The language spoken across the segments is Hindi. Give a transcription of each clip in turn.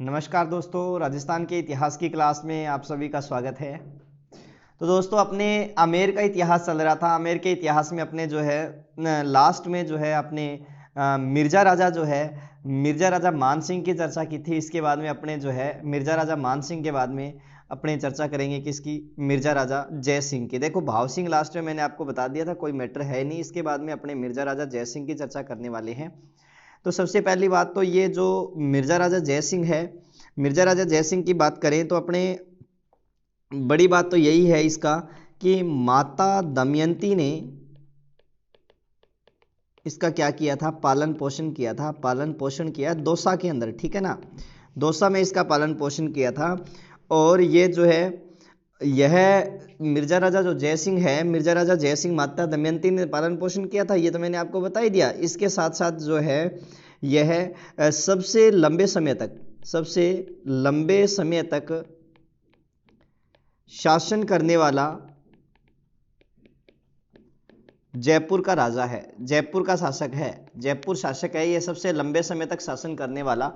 नमस्कार दोस्तों, राजस्थान के इतिहास की क्लास में आप सभी का स्वागत है। तो दोस्तों, अपने आमेर का इतिहास चल रहा था। आमेर के इतिहास में अपने जो है लास्ट में जो है अपने मिर्जा राजा जो है मिर्जा राजा मान सिंह की चर्चा की थी। इसके बाद में अपने जो है मिर्जा राजा मान सिंह के बाद में अपने चर्चा करेंगे किसकी, मिर्जा राजा जय सिंह की। देखो, भाव सिंह लास्ट में मैंने आपको बता दिया था, कोई मैटर है नहीं। इसके बाद में अपने मिर्जा राजा जय सिंह की चर्चा करने वाले हैं। तो सबसे पहली बात तो ये जो मिर्जा राजा जय सिंह है, मिर्जा राजा जय सिंह की बात करें तो अपने बड़ी बात तो यही है इसका कि माता दमयंती ने इसका क्या किया था, पालन पोषण किया था। पालन पोषण किया दौसा के अंदर, ठीक है ना, दौसा में इसका पालन पोषण किया था। और ये जो है यह मिर्जा राजा जो जय सिंह है, मिर्जा राजा जय सिंह माता दमयंती ने पालन पोषण किया था, ये तो मैंने आपको बता ही दिया। इसके साथ साथ जो है यह सबसे लंबे समय तक शासन करने वाला जयपुर का राजा है, जयपुर का शासक है, जयपुर शासक है। ये सबसे लंबे समय तक शासन करने वाला।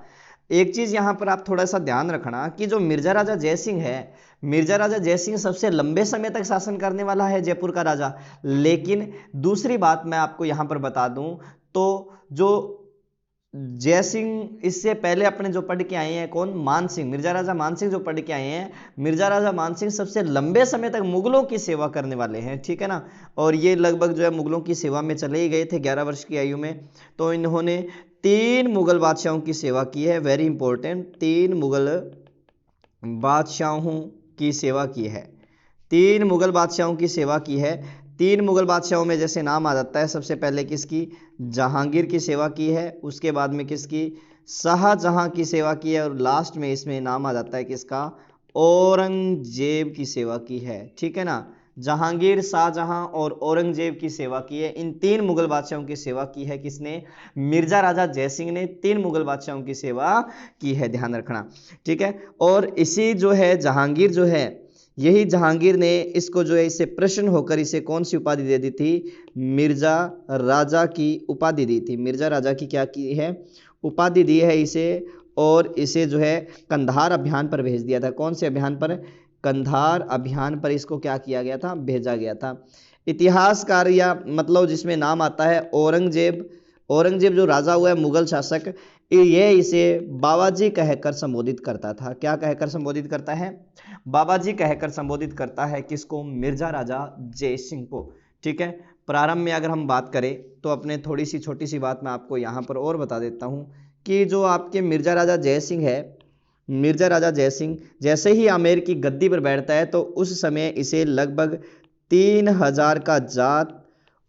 एक चीज यहां पर आप थोड़ा सा ध्यान रखना कि जो मिर्जा राजा जय सिंह है, मिर्जा राजा जय सिंह सबसे लंबे समय तक शासन करने वाला है, जयपुर का राजा। लेकिन दूसरी बात मैं आपको यहां पर बता दूं तो जो जय सिंह इससे पहले अपने जो पढ़ के आए हैं, कौन, मान सिंह, मिर्जा राजा मान सिंह जो पढ़ के आए हैं, मिर्जा राजा मान सिंह सबसे लंबे समय तक मुगलों की सेवा करने वाले हैं, ठीक है ना। और ये लगभग जो है मुगलों की सेवा में चले ही गए थे 11 वर्ष की आयु में। तो इन्होंने 3 मुगल बादशाहों की सेवा की है, वेरी इंपॉर्टेंट, 3 मुगल बादशाहों की सेवा की है, 3 मुगल बादशाहों की सेवा की है। 3 मुगल बादशाहों में जैसे नाम आ जाता है, सबसे पहले किसकी, जहांगीर की सेवा की है, उसके बाद में किसकी, शाहजहां की सेवा की है, और लास्ट में इसमें नाम आ जाता है किसका, औरंगजेब की सेवा की है, ठीक है ना। जहांगीर, शाहजहां और औरंगजेब की सेवा की है। इन 3 मुगल बादशाहों की सेवा की है किसने, मिर्जा राजा जय सिंह ने 3 मुगल बादशाहों की सेवा की है, ध्यान रखना, ठीक है। और इसी जो है जहांगीर जो है, यही जहांगीर ने इसको जो है इससे प्रसन्न होकर इसे कौन सी उपाधि दे दी थी, मिर्जा राजा की उपाधि दी थी। मिर्जा राजा की क्या की है, उपाधि दी है इसे। और इसे जो है कंधार अभियान पर भेज दिया था। कौन से अभियान पर, कंधार अभियान पर इसको क्या किया गया था, भेजा गया था। इतिहासकार या मतलब जिसमें नाम आता है औरंगजेब, औरंगजेब जो राजा हुआ है मुगल शासक, ये इसे बाबाजी कहकर संबोधित करता था। क्या कहकर संबोधित करता है, बाबाजी कहकर संबोधित करता है किसको, मिर्जा राजा जय सिंह को, ठीक है। प्रारंभ में अगर हम बात करें तो अपने थोड़ी सी छोटी सी बात मैं आपको यहाँ पर और बता देता हूँ कि जो आपके मिर्जा राजा जय सिंह है, मिर्जा राजा जय सिंह जैसे ही आमेर की गद्दी पर बैठता है तो उस समय इसे लगभग 3000 का जात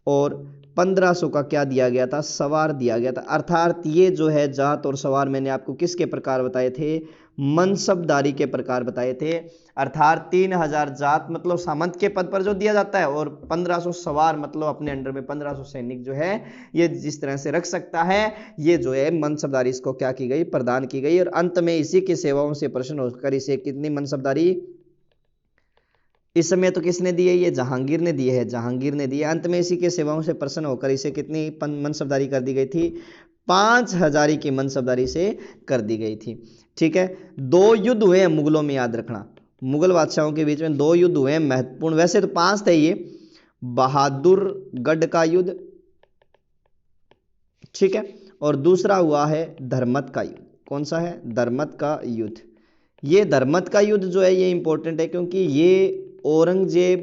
और 1500 का क्या दिया गया था, सवार दिया गया था। अर्थात ये जो है जात और सवार मैंने आपको किसके प्रकार बताए थे, मनसबदारी के प्रकार बताए थे। अर्थात 3000 जात मतलब सामंत के पद पर जो दिया जाता है, और 1500 सवार मतलब अपने अंडर में 1500 सैनिक जो है ये जिस तरह से रख सकता है, ये जो है मनसबदारी इसको क्या की गई, प्रदान की गई। और अंत में इसी की सेवाओं से प्रसन्न होकर इसे कितनी मनसबदारी इस समय तो किसने दी है, ये जहांगीर ने दी है, जहांगीर ने दी है। अंत में इसी के सेवाओं से प्रसन्न होकर इसे कितनी मनसबदारी कर दी गई थी, 5000 की मनसबदारी से कर दी गई थी, ठीक है। 2 युद्ध हुए हैं मुगलों में, याद रखना, मुगल बादशाहों के बीच में 2 युद्ध हुए हैं महत्वपूर्ण। वैसे तो 5 थे ये, बहादुरगढ़ का युद्ध, ठीक है, और दूसरा हुआ है धर्मत का युद्ध। कौन सा है, धर्मत का युद्ध। ये धर्मत का युद्ध जो है ये इंपॉर्टेंट है क्योंकि ये औरंगजेब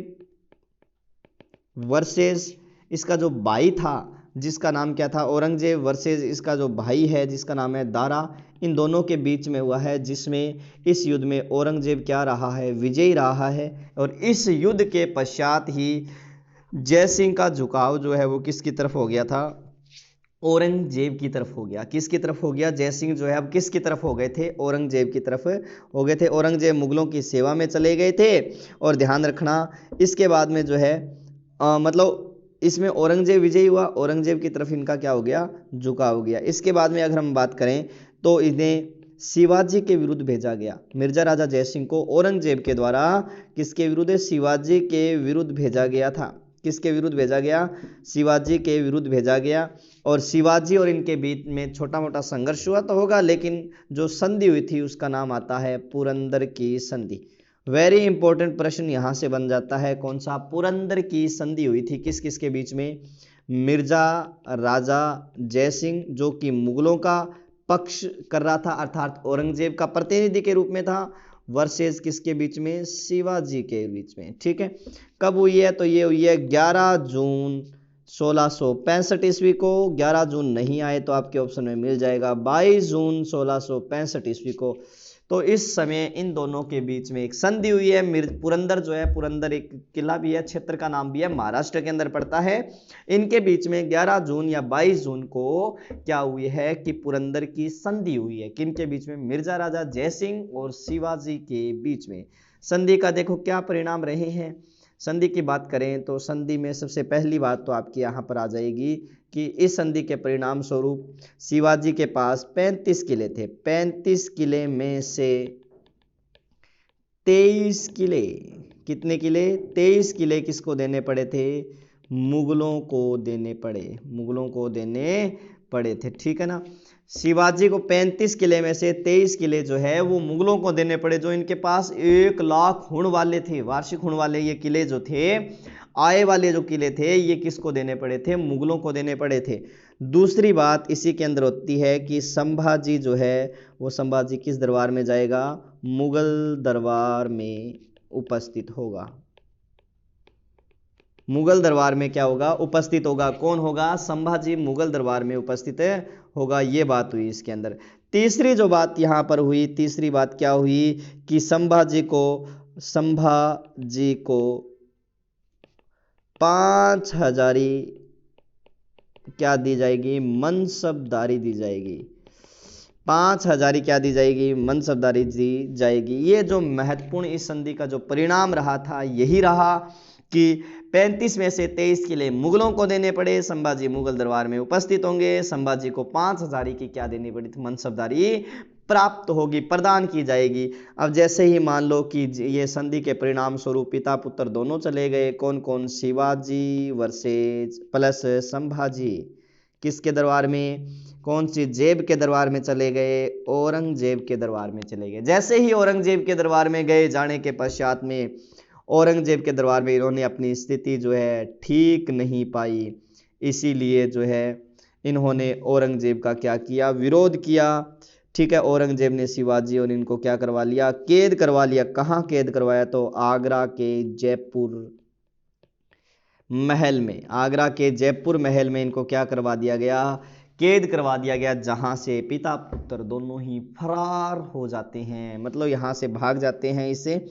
वर्सेस इसका जो भाई था जिसका नाम क्या था, औरंगजेब वर्सेस इसका जो भाई है जिसका नाम है दारा, इन दोनों के बीच में हुआ है, जिसमें इस युद्ध में औरंगजेब क्या रहा है, विजयी रहा है। और इस युद्ध के पश्चात ही जय सिंह का झुकाव जो है वो किसकी तरफ हो गया था, औरंगजेब की तरफ हो गया। किसकी तरफ हो गया, जय सिंह जो है अब किसकी तरफ हो गए थे, औरंगजेब की तरफ हो गए थे। औरंगजेब मुगलों की सेवा में चले गए थे। और ध्यान रखना इसके बाद में जो है मतलब इसमें औरंगजेब विजयी हुआ, औरंगजेब की तरफ इनका क्या हो गया, झुकाव हो गया। इसके बाद में अगर हम बात करें तो इन्हें शिवाजी के विरुद्ध भेजा गया। मिर्जा राजा जय सिंह को औरंगजेब के द्वारा किसके विरुद्ध, शिवाजी के विरुद्ध भेजा गया था, किसके विरुद्ध भेजा गया? शिवाजी के विरुद्ध भेजा गया। और शिवाजी और इनके बीच में छोटा मोटा संघर्ष हुआ तो होगा, लेकिन जो संधि हुई थी उसका नाम आता है पुरंदर की संधि। वेरी इंपॉर्टेंट प्रश्न यहां से बन जाता है, कौन सा? पुरंदर की संधि हुई थी किस किस के बीच में? मिर्जा राजा जयसिंह जो कि मुगलों का पक्ष कर रहा था, अर्थात औरंगजेब का प्रतिनिधि के रूप में था, वर्सेस किसके बीच में? शिवाजी के बीच में। ठीक है, कब हुई है? तो ये हुई है 11 जून 1665 ईस्वी को। 11 जून नहीं आए तो आपके ऑप्शन में मिल जाएगा 22 जून 1665 ईस्वी को। तो इस समय इन दोनों के बीच में एक संधि हुई है। पुरंदर जो है, पुरंदर एक किला भी है, क्षेत्र का नाम भी है, महाराष्ट्र के अंदर पड़ता है। इनके बीच में 11 जून या 22 जून को क्या हुई है कि पुरंदर की संधि हुई है। किनके बीच में? मिर्जा राजा जयसिंह और शिवाजी के बीच में। संधि का देखो क्या परिणाम रहे हैं। संधि की बात करें तो संधि में सबसे पहली बात तो आपकी यहाँ पर आ जाएगी कि इस संधि के परिणाम स्वरूप शिवाजी के पास 35 किले थे। 35 किले में से 23 किले, कितने किले? 23 किले किसको देने पड़े थे? मुगलों को देने पड़े, मुगलों को देने पड़े थे। ठीक है ना, शिवाजी को 35 किले में से 23 किले जो है वो मुगलों को देने पड़े, जो इनके पास 1 लाख हुण वाले थे, वार्षिक हुण वाले ये किले जो थे, आय वाले जो किले थे, ये किसको देने पड़े थे? मुगलों को देने पड़े थे। दूसरी बात इसी के अंदर होती है कि संभाजी जो है वो संभाजी किस दरबार में जाएगा? मुगल दरबार में उपस्थित होगा। मुगल दरबार में क्या होगा? उपस्थित होगा। कौन होगा? संभाजी मुगल दरबार में उपस्थित होगा। ये बात हुई इसके अंदर। तीसरी जो बात यहां पर हुई, तीसरी बात क्या हुई कि संभाजी को 5 हजारी क्या दी जाएगी? मनसबदारी दी जाएगी। 5 हजारी क्या दी जाएगी? मनसबदारी दी जाएगी। ये जो महत्वपूर्ण इस संधि का जो परिणाम रहा था यही रहा कि 35 में से 23 किले मुगलों को देने पड़े, संभाजी मुगल दरबार में उपस्थित होंगे, संभाजी को 5 हजारी की क्या देनी पड़ी थी? मनसबदारी प्राप्त होगी, प्रदान की जाएगी। अब जैसे ही मान लो कि ये संधि के परिणाम स्वरूप पिता पुत्र दोनों चले गए, कौन कौन? शिवाजी वर्सेस प्लस संभाजी किसके दरबार में? कौन सी? जेब के दरबार में चले गए, औरंगजेब के दरबार में चले गए। जैसे ही औरंगजेब के दरबार में गए, जाने के पश्चात में औरंगजेब के दरबार में इन्होंने अपनी स्थिति जो है ठीक नहीं पाई, इसीलिए जो है इन्होंने औरंगजेब का क्या किया? विरोध किया। ठीक है, औरंगजेब ने शिवाजी और इनको क्या करवा लिया? कैद करवा लिया। कहाँ कैद करवाया? तो आगरा के जयपुर महल में। आगरा के जयपुर महल में इनको क्या करवा दिया गया? कैद करवा दिया गया, जहां से पिता पुत्र दोनों ही फरार हो जाते हैं, मतलब यहां से भाग जाते हैं इससे।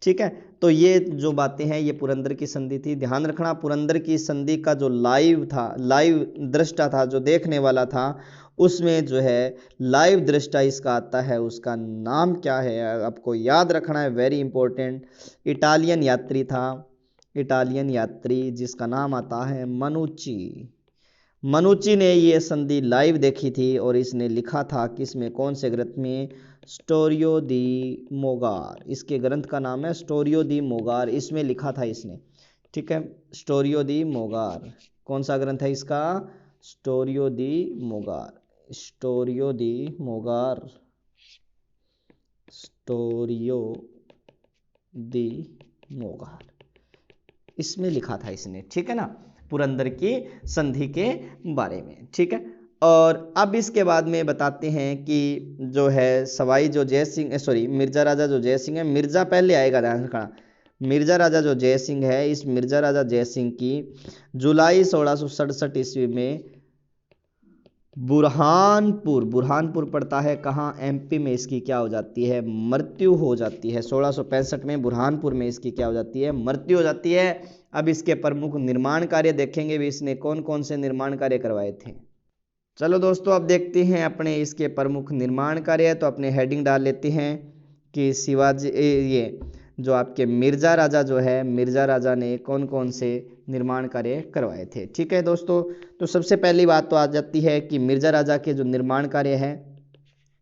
ठीक है, तो ये जो बातें हैं ये पुरंदर की संधि थी। ध्यान रखना, पुरंदर की संधि का जो लाइव था, लाइव दृष्टा था, जो देखने वाला था, उसमें जो है लाइव दृष्टा इसका आता है, उसका नाम क्या है आपको याद रखना है, वेरी इंपॉर्टेंट। इटालियन यात्री था, इटालियन यात्री जिसका नाम आता है मनुची। मनुची ने ये संधि लाइव देखी थी और इसने लिखा था किसमें? कौन से ग्रंथ में? स्टोरियो दी मोगार। इसके ग्रंथ का नाम है स्टोरियो दी मोगार, इसमें लिखा था इसने। ठीक है, स्टोरियो दी मोगार। कौन सा ग्रंथ है इसका? स्टोरियो दी मोगार, स्टोरियो दी मोगार, स्टोरियो दी मोगार, इसमें लिखा था इसने। ठीक है ना, पुरंदर की संधि के बारे में। ठीक है, और अब इसके बाद में बताते हैं कि जो है सवाई जो जयसिंह, सॉरी मिर्जा राजा जो जयसिंह है, मिर्जा पहले आएगा, ध्यान रखना। मिर्जा राजा जो जयसिंह है, इस मिर्जा राजा जयसिंह की जुलाई 1667 ईस्वी में बुरहानपुर, बुरहानपुर पड़ता है कहाँ? एमपी में इसकी क्या हो जाती है? मृत्यु हो जाती है। 1665 में बुरहानपुर में इसकी क्या हो जाती है? मृत्यु हो जाती है। अब इसके प्रमुख निर्माण कार्य देखेंगे भी, इसने कौन कौन से निर्माण कार्य करवाए थे। चलो दोस्तों, अब देखते हैं अपने इसके प्रमुख निर्माण कार्य। तो अपने हेडिंग डाल लेते हैं कि शिवाजी, ये जो आपके मिर्जा राजा जो है, मिर्जा राजा ने कौन कौन से निर्माण कार्य करवाए थे। ठीक है दोस्तों, तो सबसे पहली बात तो आ जाती है कि मिर्जा राजा के जो निर्माण कार्य है,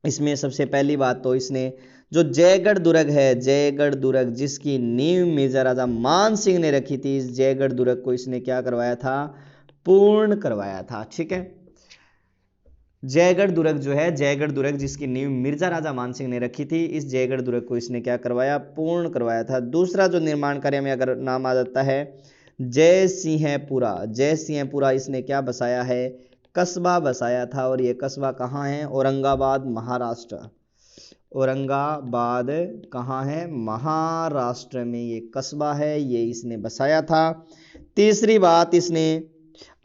इसमें सबसे पहली बात तो इसने जो जयगढ़ दुर्ग है, जयगढ़ दुर्ग जिसकी नींव मिर्जा राजा मान सिंह ने रखी थी, इस जयगढ़ दुर्ग को इसने क्या करवाया था, पूर्ण करवाया था। ठीक है, जयगढ़ दुर्ग जो है, जयगढ़ दुर्ग जिसकी नींव मिर्जा राजा मान सिंह ने रखी थी, इस जयगढ़ दुर्ग को इसने क्या करवाया, पूर्ण करवाया था। दूसरा जो निर्माण कार्य में अगर नाम आ जाता है जय सिंहपुरा, जय सिंहपुरा इसने क्या बसाया है, कस्बा बसाया था, और ये कस्बा कहाँ है, औरंगाबाद महाराष्ट्र। औरंगाबाद कहाँ है, महाराष्ट्र में ये कस्बा है, ये इसने बसाया था। तीसरी बात, इसने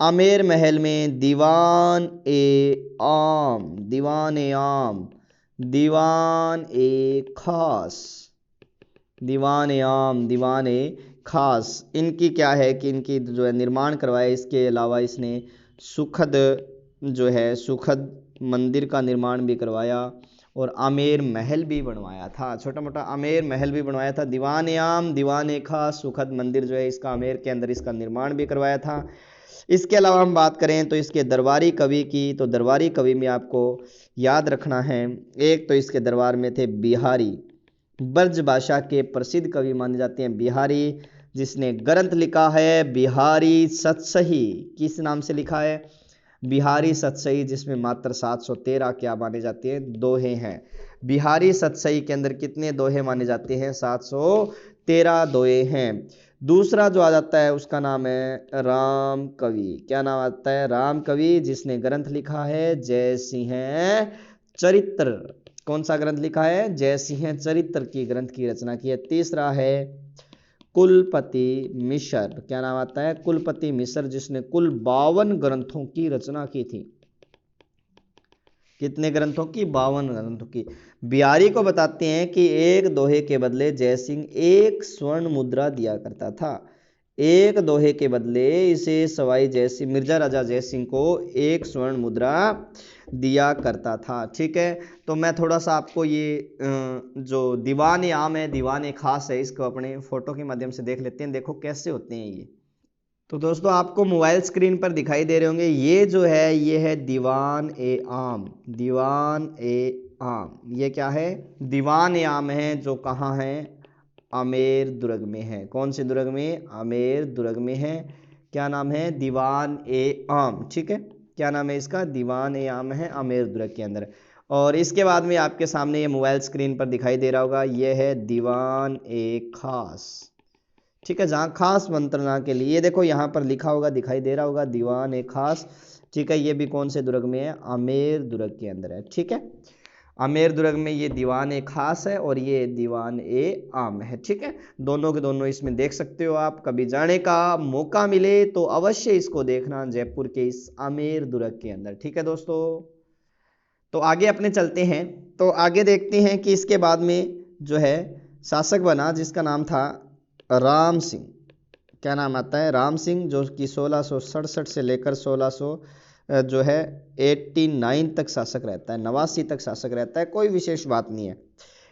आमेर महल में दीवान ए आम, दीवान ए आम, दीवान ए खास, दीवान ए आम, दीवान ए खास, इनकी क्या है कि इनकी जो है निर्माण करवाया। इसके अलावा इसने सुखद जो है, सुखद मंदिर का निर्माण भी करवाया और आमेर महल भी बनवाया था, छोटा मोटा आमेर महल भी बनवाया था। दीवान ए आम, दीवान ए खास, सुखद मंदिर जो है इसका आमेर के अंदर इसका निर्माण भी करवाया था। इसके अलावा हम बात करें तो इसके दरबारी कवि की, तो दरबारी कवि में आपको याद रखना है, एक तो इसके दरबार में थे बिहारी, ब्रज भाषा के प्रसिद्ध कवि माने जाते हैं बिहारी, जिसने ग्रंथ लिखा है बिहारी सतसही। किस नाम से लिखा है, बिहारी सतसही, जिसमें मात्र 713 क्या माने जाते हैं, दोहे हैं। बिहारी सतसही के अंदर कितने दोहे माने जाते हैं, 713 दोहे हैं। दूसरा जो आ जाता है उसका नाम है राम कवि, क्या नाम आता है, राम कवि, जिसने ग्रंथ लिखा है जय सिंह चरित्र। कौन सा ग्रंथ लिखा है, जय सिंह चरित्र की ग्रंथ की रचना की है। तीसरा है कुलपति मिश्र, क्या नाम आता है, कुलपति मिश्र, जिसने कुल 52 ग्रंथों की रचना की थी। कितने ग्रंथों की, 52 ग्रंथों की। बिहारी को बताते हैं कि एक दोहे के बदले जयसिंह एक स्वर्ण मुद्रा दिया करता था, एक दोहे के बदले इसे सवाई जयसिंह, मिर्जा राजा जयसिंह को एक स्वर्ण मुद्रा दिया करता था। ठीक है, तो मैं थोड़ा सा आपको ये जो दीवान ए आम है, दीवान ए खास है, इसको अपने फोटो के माध्यम से देख लेते हैं, देखो कैसे होते हैं ये। तो दोस्तों आपको मोबाइल स्क्रीन पर दिखाई दे रहे होंगे, ये जो है ये है दीवान ए आम, दीवान ए आम, ये क्या है, दीवान ए आम है, जो कहाँ है, आमेर दुर्ग में है। कौन से दुर्ग में, आमेर दुर्ग में है। क्या नाम है, दीवान ए आम। ठीक है, क्या नाम है इसका, दीवान ए आम है, आमेर दुर्ग के अंदर। और इसके बाद में आपके सामने ये मोबाइल स्क्रीन पर दिखाई दे रहा होगा, ये है दीवान ए खास। ठीक है, जहाँ खास मंत्रणा के लिए, देखो यहाँ पर लिखा होगा, दिखाई दे रहा होगा, दीवान ए खास। ठीक है, ये भी कौन से दुर्ग में है, आमेर दुर्ग के अंदर है। ठीक है, आमेर दुर्ग में ये दीवान ए खास है और ये दीवान ए आम है। ठीक है, दोनों के दोनों इसमें देख सकते हो आप, कभी जाने का मौका मिले तो अवश्य इसको देखना, जयपुर के इस आमेर दुर्ग के अंदर। ठीक है दोस्तों, तो आगे अपने चलते हैं, तो आगे देखते हैं कि इसके बाद में जो है शासक बना जिसका नाम था राम सिंह। क्या नाम आता है, राम सिंह, जो कि 1667 से लेकर 1600 जो है 89 तक शासक रहता है, 89 तक शासक रहता है, कोई विशेष बात नहीं है।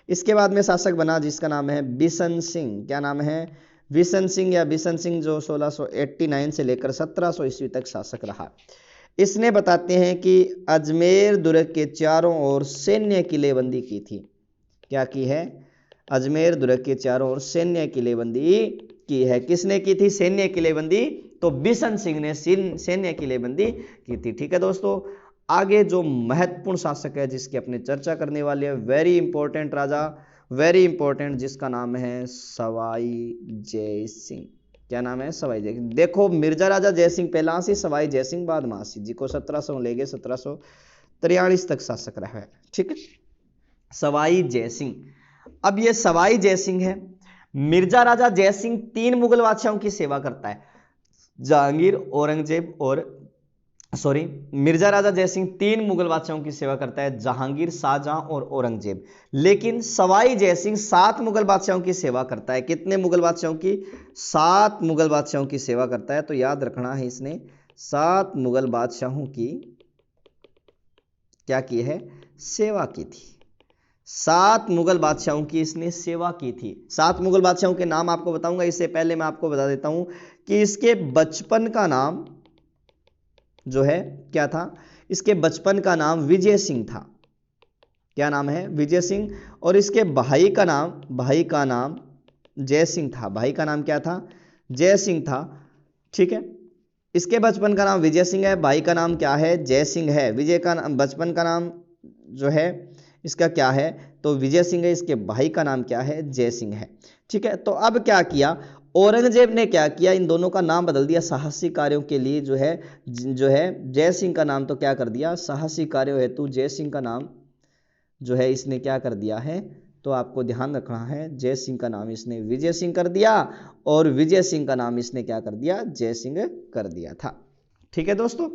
इसके बाद में शासक बना जिसका नाम है बिशन सिंह। क्या नाम है, बिशन सिंह या बिशन सिंह, जो 1689 से लेकर 1700 ईस्वी तक शासक रहा। इसने बताते हैं कि अजमेर दुर्ग के चारों ओर सैन्य किलेबंदी की थी। क्या की है, अजमेर दुर्ग के चारों ओर सैन्य किलेबंदी की है। किसने की थी सैन्य किलेबंदी, तो बिशन सिंह ने सैन्य किलेबंदी की थी। ठीक है दोस्तों, आगे जो महत्वपूर्ण शासक है जिसकी अपने चर्चा करने वाले हैं, वेरी इंपॉर्टेंट राजा, वेरी इंपॉर्टेंट, जिसका नाम है सवाई जय सिंह। क्या नाम है, सवाई जय सिंह। देखो मिर्जा राजा जय सिंह पहला सी, सवाई जय सिंह बाद मासी जी को 1700 ले गए 1743 तक शासक रहा है। ठीक है, सवाई जय सिंह। अब ये सवाई जय सिंह है, मिर्जा राजा जय सिंह 3 मुगल बादशाहों की सेवा करता है, जहांगीर, औरंगजेब और मिर्जा राजा जय सिंह 3 मुगल बादशाहों की सेवा करता है, जहांगीर, शाहजहां और औरंगजेब। लेकिन सवाई जय सिंह 7 मुगल बादशाहों की सेवा करता है। कितने मुगल बादशाहों की, 7 मुगल बादशाहों की सेवा करता है। तो याद रखना है, इसने 7 मुगल बादशाहों की क्या की है, सेवा की थी। 7 मुगल बादशाहों की इसने सेवा की थी। 7 मुगल बादशाहों के नाम आपको बताऊंगा, इससे पहले मैं आपको बता देता हूं कि इसके बचपन का नाम जो है क्या था, इसके बचपन का नाम विजय सिंह था। क्या नाम है? विजय सिंह। और इसके भाई का नाम जय सिंह था। भाई का नाम क्या था? जय सिंह था। ठीक है, इसके बचपन का नाम विजय सिंह है, भाई का नाम क्या है? जय सिंह है। विजय का बचपन का नाम जो है इसका क्या है? तो विजय सिंह है। इसके भाई का नाम क्या है? जय सिंह है। ठीक है, तो अब क्या किया औरंगजेब ने? क्या किया, इन दोनों का नाम बदल दिया साहसी कार्यों के लिए। जो है जय सिंह का नाम तो क्या कर दिया? साहसी कार्यों हेतु जय सिंह का नाम जो है इसने क्या कर दिया है? तो आपको ध्यान रखना है, जय सिंह का नाम इसने विजय सिंह कर दिया और विजय सिंह का नाम इसने क्या कर दिया? जय सिंह कर दिया था। ठीक है दोस्तों,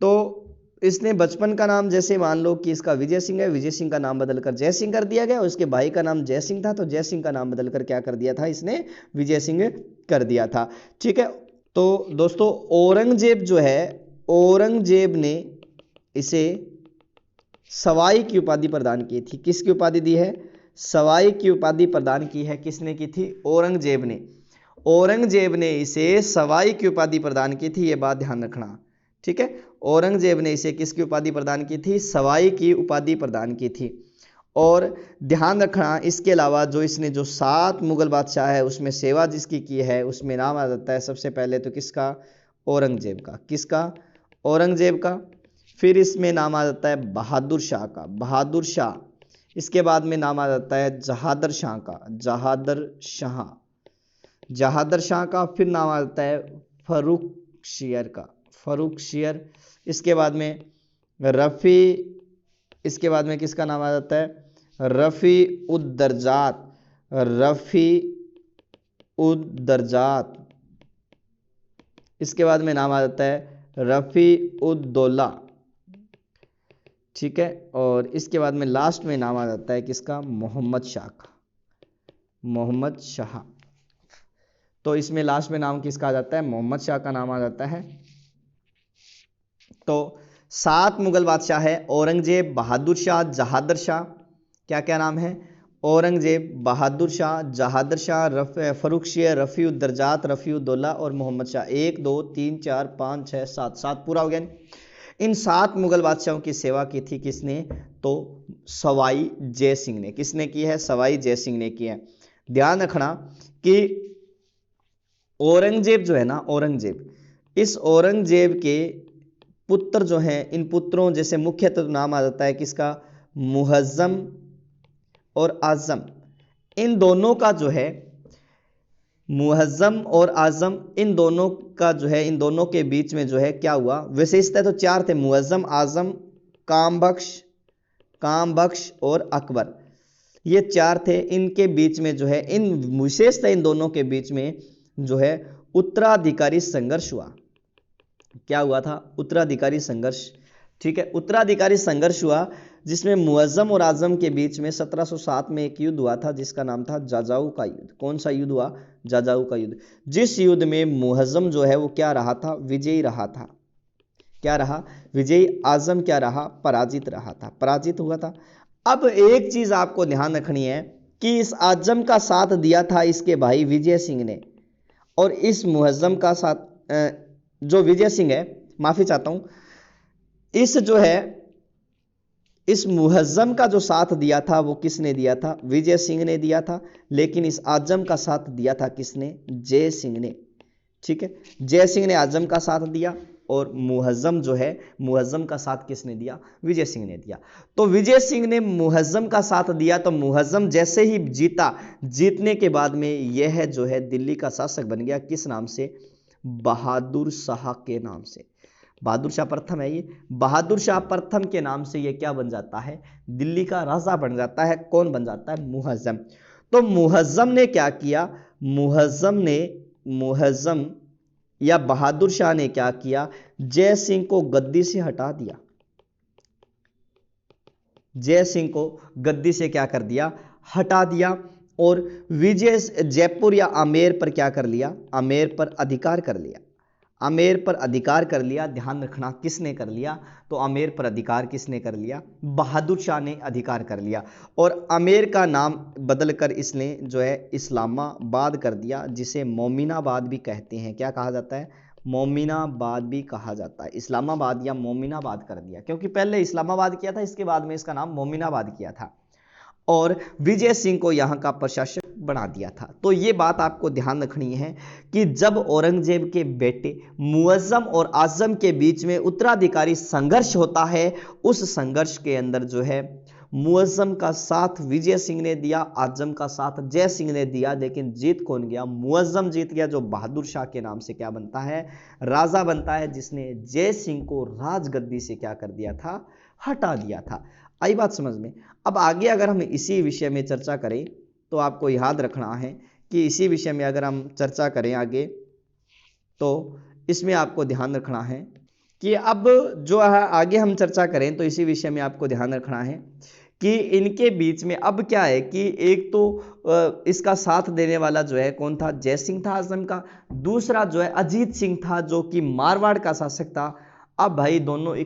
तो इसने बचपन का नाम जैसे मान लो कि इसका विजय सिंह है, विजय सिंह का नाम बदलकर जय सिंह कर दिया गया। उसके भाई का नाम जय सिंह था, तो जय सिंह का नाम बदलकर क्या कर दिया था? इसने विजय सिंह कर दिया था। ठीक है, तो दोस्तों औरंगजेब जो है, औरंगजेब ने इसे सवाई की उपाधि प्रदान की थी। किसकी उपाधि दी है? सवाई की उपाधि प्रदान की है। किसने की थी? औरंगजेब ने। औरंगजेब ने इसे सवाई की उपाधि प्रदान की थी, ये बात ध्यान रखना। ठीक है, औरंगजेब ने इसे किसकी उपाधि प्रदान की थी? सवाई की उपाधि प्रदान की थी। और ध्यान रखना, इसके अलावा जो इसने जो 7 मुगल बादशाह है उसमें सेवा जिसकी की है उसमें नाम आ जाता है सबसे पहले तो किसका? औरंगजेब का। किसका? औरंगजेब का। फिर इसमें नाम आ जाता है बहादुर शाह का, बहादुर शाह। इसके बाद में नाम आ जाता है जहादर शाह का, जहादर शाह, जहादर शाह का। फिर नाम आ जाता है फर्रुख शेर का, फर्रुख शेर। इसके बाद में रफ़ी, इसके बाद में किसका नाम आ जाता है? रफ़ी उद दरजात, रफ़ी उद दरजात। इसके बाद में नाम आ जाता है रफ़ी उद दौला। ठीक है, और इसके बाद में लास्ट में नाम आ जाता है किसका? मोहम्मद शाह का, मोहम्मद शाह। तो इसमें लास्ट में नाम किसका आ जाता है? मोहम्मद शाह का नाम आ जाता है। तो 7 मुगल बादशाह है, औरंगजेब, बहादुर शाह, जहादर शाह। क्या क्या नाम है? औरंगजेब, बहादुर शाह, जहादर शाह, फर्रुख शेर, रफ़ी उद दरजात, रफ़ी उद दौला और मोहम्मद शाह। 1 2 3 4 5 6 7, 7 पूरा हो गया। इन 7 मुगल बादशाहों की सेवा की थी किसने? तो सवाई जय सिंह ने। किसने की है? सवाई जय सिंह ने की है। ध्यान रखना कि औरंगजेब जो है ना, औरंगजेब, इस औरंगजेब के पुत्र जो हैं, इन पुत्रों जैसे मुख्यतः नाम आ जाता है किसका? मुहज्जम और आजम। इन दोनों का जो है मुहज्जम और आजम, इन दोनों का जो है, इन दोनों के बीच में जो है क्या हुआ? विशेषता तो 4 थे, मुअज्जम, आजम, कामबख्श और अकबर। ये 4 थे। इनके बीच में जो है, इन विशेषता इन दोनों के बीच में जो है उत्तराधिकारी संघर्ष हुआ। क्या हुआ था? उत्तराधिकारी संघर्ष। ठीक है, उत्तराधिकारी संघर्ष हुआ जिसमें मुअज्जम और आजम के बीच में 1707 में एक युद्ध हुआ था जिसका नाम था जाजाऊ का युद्ध। कौन सा युद्ध हुआ? जाजाऊ का युद्ध। जिस युद्ध में मुअज्जम जो है वो क्या रहा था? विजयी रहा था। क्या रहा? विजयी। आजम क्या रहा? पराजित रहा था, पराजित हुआ था। अब एक चीज आपको ध्यान रखनी है कि इस आजम का साथ दिया था इसके भाई विजय सिंह ने, और इस मुअज्जम का साथ जो विजय सिंह है, माफी चाहता हूं, इस जो है इस मुहज्जम का जो साथ दिया था वो किसने दिया था? विजय सिंह ने दिया था। लेकिन इस आजम का साथ दिया था किसने? जय सिंह ने। ठीक है, जय सिंह ने आजम का साथ दिया और मुहज्जम जो है, मुहज्जम का साथ किसने दिया? विजय सिंह ने दिया। तो विजय सिंह ने मुहज्जम का साथ दिया, तो मुहज्जम जैसे ही जीता, जीतने के बाद में यह जो है दिल्ली का शासक बन गया। किस नाम से? बहादुर शाह के नाम से। बहादुर शाह प्रथम है ये। बहादुर शाह प्रथम के नाम से ये क्या बन जाता है? दिल्ली का राजा बन जाता है। कौन बन जाता है? मुहज्जम। तो मुहज्जम ने क्या किया? मुहज्जम या बहादुर शाह ने क्या किया? जय सिंह को गद्दी से हटा दिया। जय सिंह को गद्दी से क्या कर दिया? हटा दिया। और विजय जयपुर या आमेर पर क्या कर लिया? आमेर पर अधिकार कर लिया। आमेर पर अधिकार कर लिया। ध्यान रखना किसने कर लिया? तो आमेर पर अधिकार किसने कर लिया? बहादुर शाह ने अधिकार कर लिया। और आमेर का नाम बदलकर इसने जो है इस्लामाबाद कर दिया, जिसे मोमिनाबाद भी कहते हैं। क्या कहा जाता है? मोमिनाबाद भी कहा जाता है। इस्लामाबाद या मोमिनाबाद कर दिया, क्योंकि पहले इस्लामाबाद किया था, इसके बाद में इसका नाम मोमिनाबाद किया था, और विजय सिंह को यहाँ का प्रशासक बना दिया था। तो ये बात आपको ध्यान रखनी है कि जब औरंगजेब के बेटे मुअज्जम और आजम के बीच में उत्तराधिकारी संघर्ष होता है, उस संघर्ष के अंदर जो है मुअज्जम का साथ विजय सिंह ने दिया, आजम का साथ जय सिंह ने दिया, लेकिन जीत कौन गया? मुअज्जम जीत गया, जो बहादुर शाह के नाम से क्या बनता है? राजा बनता है, जिसने जय सिंह को राजगद्दी से क्या कर दिया था? हटा दिया था। आई बात समझ में? अब आगे अगर हम इसी विषय में चर्चा करें तो आपको याद रखना है कि इसी विषय में अगर हम चर्चा करें आगे, तो इसमें आपको ध्यान रखना है कि अब जो है आगे हम चर्चा करें तो इसी विषय में आपको ध्यान रखना है कि इनके बीच में अब क्या है कि एक तो इसका साथ देने वाला जो है कौन था? जय सिंह था आजम का। दूसरा जो है अजीत सिंह था, जो कि मारवाड़ का शासक था। अब भाई दोनों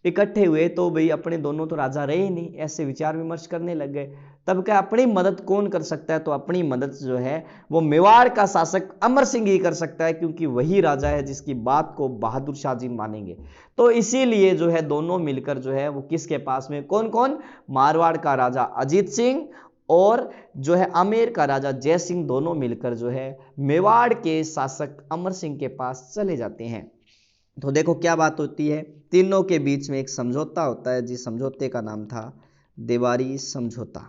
इकट्ठे हुए तो भाई अपने दोनों तो राजा रहे ही नहीं, ऐसे विचार विमर्श करने लग गए। तब क्या अपनी मदद कौन कर सकता है? तो अपनी मदद जो है वो मेवाड़ का शासक अमर सिंह ही कर सकता है, क्योंकि वही राजा है जिसकी बात को बहादुर शाह जी मानेंगे। तो इसीलिए जो है दोनों मिलकर जो है वो किसके पास में, कौन कौन? मारवाड़ का राजा अजीत सिंह और जो है आमेर का राजा जय सिंह, दोनों मिलकर जो है मेवाड़ के शासक अमर सिंह के पास चले जाते हैं। तो देखो क्या बात होती है, तीनों के बीच में एक समझौता होता है, जिस समझौते का नाम था देवारी समझौता।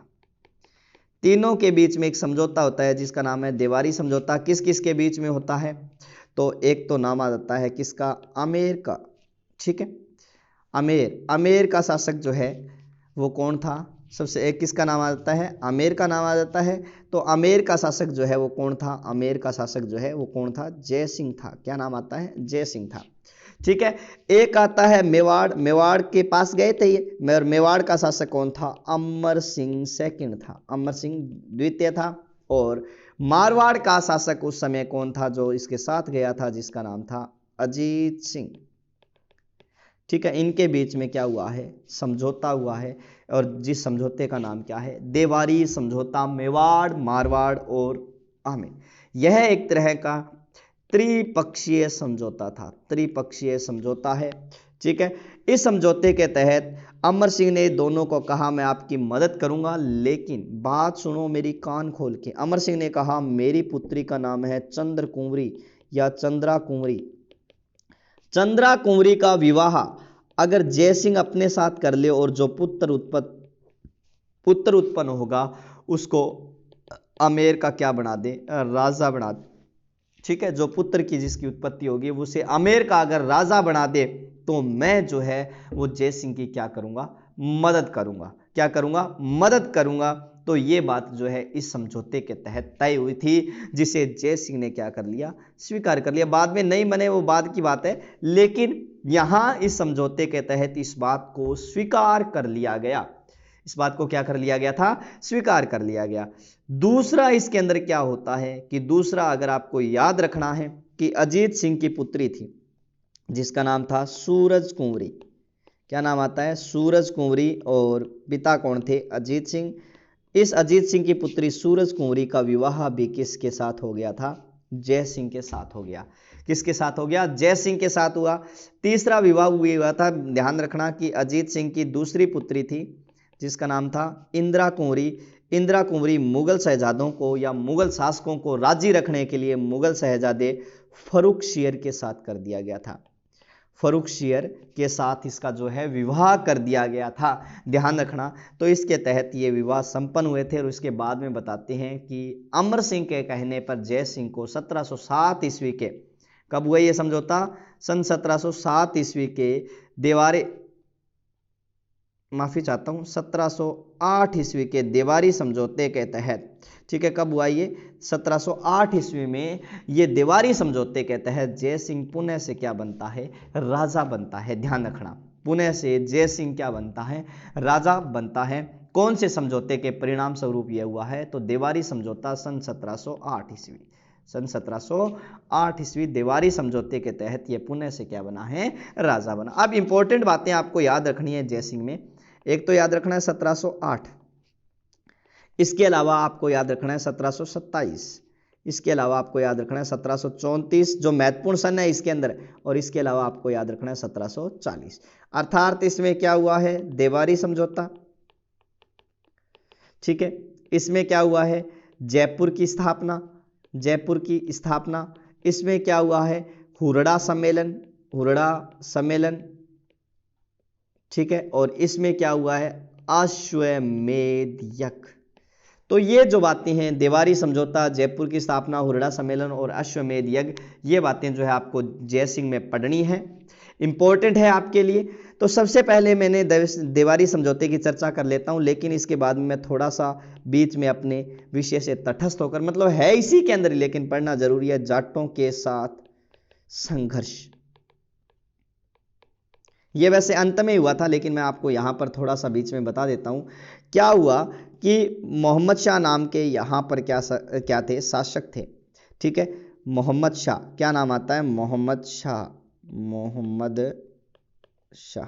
तीनों के बीच में एक समझौता होता है जिसका नाम है देवारी समझौता। किस किस के बीच में होता है? तो एक तो नाम आ जाता है किसका? आमेर का। ठीक है, आमेर का शासक जो है वो कौन था? सबसे एक किसका नाम आ जाता है? आमेर का नाम आ जाता है। तो आमेर का शासक जो है वो कौन था? आमेर का शासक जो है वो कौन था? जय सिंह था। क्या नाम आता है? जय सिंह था। ठीक है, एक आता है मेवाड़। मेवाड़ के पास गए थे ये, मेवाड़ का शासक कौन था? अमर सिंह सेकंड था, अमर सिंह द्वितीय था। और मारवाड़ का शासक उस समय कौन था जो इसके साथ गया था? जिसका नाम था अजीत सिंह। ठीक है, इनके बीच में क्या हुआ है? समझौता हुआ है, और जिस समझौते का नाम क्या है? देवारी समझौता। मेवाड़, मारवाड़ और आमेर, यह एक तरह का त्रिपक्षीय समझौता था, त्रिपक्षीय समझौता है। ठीक है, इस समझौते के तहत अमर सिंह ने दोनों को कहा मैं आपकी मदद करूंगा, लेकिन बात सुनो मेरी कान खोल के। अमर सिंह ने कहा मेरी पुत्री का नाम है चंद्र कुंवरी या चंद्रा कुंवरी। चंद्रा कुंवरी का विवाह अगर जय सिंह अपने साथ कर ले और जो पुत्र उत्पन्न होगा उसको आमेर का क्या बना दे? राजा बना दे। ठीक है, जो पुत्र की जिसकी उत्पत्ति होगी उसे आमेर का अगर राजा बना दे तो मैं जो है वो जय सिंह की क्या करूंगा? मदद करूंगा। क्या करूंगा? मदद करूंगा। तो ये बात जो है इस समझौते के तहत तय हुई थी, जिसे जय सिंह ने क्या कर लिया? स्वीकार कर लिया। बाद में नहीं बने वो बाद की बात है, लेकिन यहां इस समझौते के तहत इस बात को स्वीकार कर लिया गया। इस बात को क्या कर लिया गया था? स्वीकार कर लिया गया। दूसरा इसके अंदर क्या होता है कि दूसरा अगर आपको याद रखना है कि अजीत सिंह की पुत्री थी जिसका नाम था सूरज कुंवरी। क्या नाम आता है? सूरज कुंवरी। और पिता कौन थे? अजीत सिंह। इस अजीत सिंह की पुत्री सूरज कुंवरी का विवाह भी किसके साथ हो गया था? जय सिंह के साथ हो गया। किसके साथ हो गया? जय सिंह के साथ हुआ। तीसरा विवाह हुआ था, ध्यान रखना, कि अजीत सिंह की दूसरी पुत्री थी जिसका नाम था इंदिरा कुंवरी। इंदिरा कुंवरी मुगल शहजादों को या मुगल शासकों को राजी रखने के लिए मुगल शहजादे फर्रुखशियर के साथ कर दिया गया था। फर्रुखशियर के साथ इसका जो है विवाह कर दिया गया था, ध्यान रखना। तो इसके तहत ये विवाह संपन्न हुए थे। और इसके बाद में बताते हैं कि अमर सिंह के कहने पर जय सिंह को 1707 ईस्वी के, कब हुआ ये समझौता? सन 1707 ईस्वी के देवारे, माफी चाहता हूं, 1708 ईस्वी के देवारी समझौते के तहत। ठीक है, कब हुआ ये? 1708 ईस्वी में ये देवारी समझौते के तहत जय सिंह पुणे से क्या बनता है? राजा बनता है। ध्यान रखना, पुणे से जय सिंह क्या बनता है? राजा बनता है। कौन से समझौते के परिणाम स्वरूप यह हुआ है? तो देवारी समझौता सन 1708 ईस्वी, सन 1708 ईस्वी देवारी समझौते के तहत यह पुणे से क्या बना है? राजा बना। अब इंपॉर्टेंट बातें आपको याद रखनी है जय सिंह में। एक तो याद रखना है 1708, इसके अलावा आपको याद रखना है 1727, इसके अलावा आपको याद रखना है 1734 जो महत्वपूर्ण सन है इसके अंदर, और इसके अलावा आपको याद रखना है 1740। अर्थात इसमें क्या हुआ है, देवारी समझौता, ठीक है। इसमें क्या हुआ है, जयपुर की स्थापना, जयपुर की स्थापना। इसमें क्या हुआ है, हुरडा सम्मेलन, हुरडा सम्मेलन, ठीक है। और इसमें क्या हुआ है, अश्वमेध यज्ञ। तो ये जो बातें हैं, देवारी समझौता, जयपुर की स्थापना, हुरडा सम्मेलन और अश्वमेध यज्ञ, ये बातें जो है आपको जय सिंह में पढ़नी है, इंपॉर्टेंट है आपके लिए। तो सबसे पहले मैंने देवारी समझौते की चर्चा कर लेता हूं, लेकिन इसके बाद मैं थोड़ा सा बीच में अपने विषय से तटस्थ होकर, मतलब है इसी के अंदर लेकिन पढ़ना जरूरी है, जाटों के साथ संघर्ष। ये वैसे अंत में हुआ था, लेकिन मैं आपको यहां पर थोड़ा सा बीच में बता देता हूं। क्या हुआ कि मोहम्मद शाह नाम के यहां पर क्या थे, शासक थे, ठीक है। मोहम्मद शाह, क्या नाम आता है, मोहम्मद शाह, मोहम्मद शाह।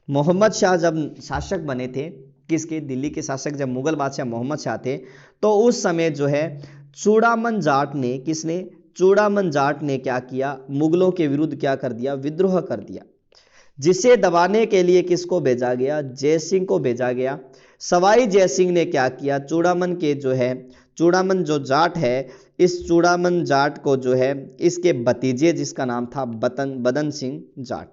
मोहम्मद शाह जब शासक बने थे, किसके, दिल्ली के शासक जब मुगल बादशाह मोहम्मद शाह थे, तो उस समय जो है चूड़ामन जाट ने, किसने, चूड़ामन जाट ने क्या किया, मुगलों के विरुद्ध क्या कर दिया, विद्रोह कर दिया, जिसे दबाने के लिए किसको भेजा गया, जय सिंह को भेजा गया। सवाई जय सिंह ने क्या किया, चूड़ामन के जो है, चूड़ामन जो जाट है, इस चूड़ामन जाट को जो है, इसके भतीजे जिसका नाम था बदन सिंह जाट,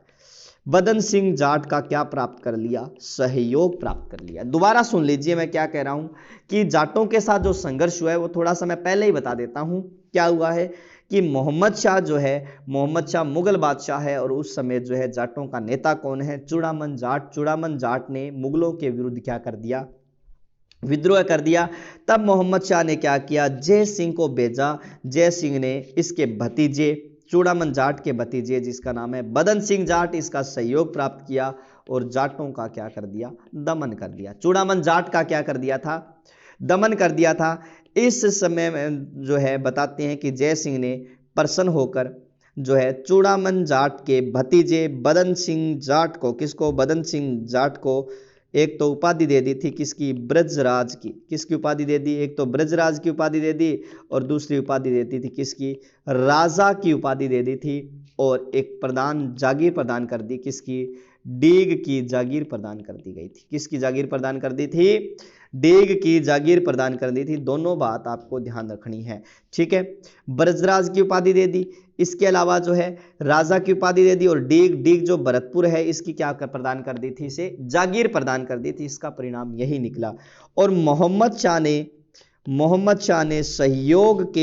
बदन सिंह जाट का क्या प्राप्त कर लिया, सहयोग प्राप्त कर लिया। दोबारा सुन लीजिए मैं क्या कह रहा हूं, कि जाटों के साथ जो संघर्ष हुआ है वो थोड़ा सा मैं पहले ही बता देता हूं। क्या हुआ है कि मोहम्मद शाह जो है, मोहम्मद शाह मुगल बादशाह है, और उस समय जो है जाटों का नेता कौन है, चूड़ामन जाट। चूड़ामन जाट ने मुगलों के विरुद्ध क्या कर दिया, विद्रोह कर दिया। तब मोहम्मद शाह ने क्या किया, जय सिंह को भेजा। जय सिंह ने इसके भतीजे, चूड़ामन जाट के भतीजे जिसका नाम है बदन सिंह जाट, इसका सहयोग प्राप्त किया और जाटों का क्या कर दिया, दमन कर दिया। चूड़ामन जाट का क्या कर दिया था, दमन कर दिया था। इस समय में जो है बताते हैं कि जय सिंह ने प्रसन्न होकर जो है चूड़ामन जाट के भतीजे बदन सिंह जाट को, किसको, बदन सिंह जाट को एक तो उपाधि दे दी थी, किसकी, ब्रजराज की। किसकी उपाधि दे दी, एक तो ब्रजराज की उपाधि दे दी और दूसरी उपाधि देती थी किसकी, राजा की उपाधि दे दी थी। और एक प्रदान जागीर प्रदान कर दी, किसकी, डीग की जागीर प्रदान कर दी गई थी। किसकी जागीर प्रदान कर दी थी, डीग की जागीर प्रदान कर दी थी। दोनों बात आपको ध्यान रखनी है, ठीक है। ब्रजराज की उपाधि दे दी, इसके अलावा जो है राजा की उपाधि दे दी, और डीग जो भरतपुर है इसकी क्या प्रदान कर दी थी, इसे जागीर प्रदान कर दी थी। इसका परिणाम यही निकला। और मोहम्मद शाह ने सहयोग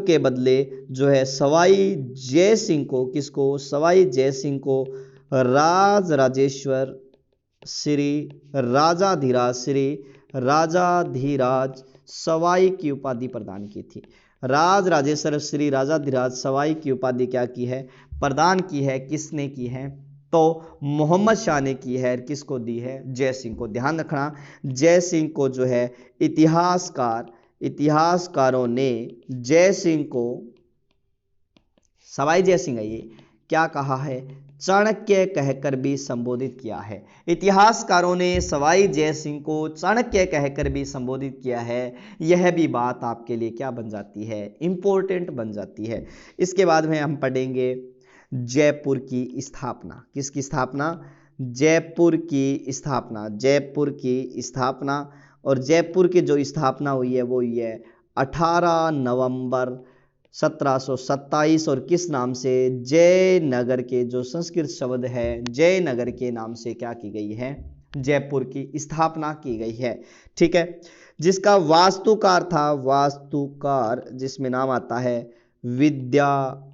के बदले जो है सवाई जय सिंह को, किसको, सवाई जय सिंह को राजेश्वर श्री राजाधिराज सवाई की उपाधि प्रदान की थी। राजेश्वर श्री राजाधिराज सवाई की उपाधि क्या की है, प्रदान की है। किसने की है, तो मोहम्मद शाह ने की है। किसको दी है, जय सिंह को। ध्यान रखना, जय सिंह को जो है इतिहासकारों ने जय सिंह को, सवाई जय सिंह है ये, क्या कहा है, चाणक्य कहकर भी संबोधित किया है। इतिहासकारों ने सवाई जय सिंह को चाणक्य कहकर भी संबोधित किया है। यह भी बात आपके लिए क्या बन जाती है, इंपॉर्टेंट बन जाती है। इसके बाद में हम पढ़ेंगे जयपुर की स्थापना। किसकी स्थापना, जयपुर की स्थापना। और जयपुर की जो स्थापना हुई है वो हुई है 18 नवंबर 1727, और किस नाम से, जयनगर के जो संस्कृत शब्द है जयनगर के नाम से क्या की गई है, जयपुर की स्थापना की गई है, ठीक है। जिसका वास्तुकार जिसमें नाम आता है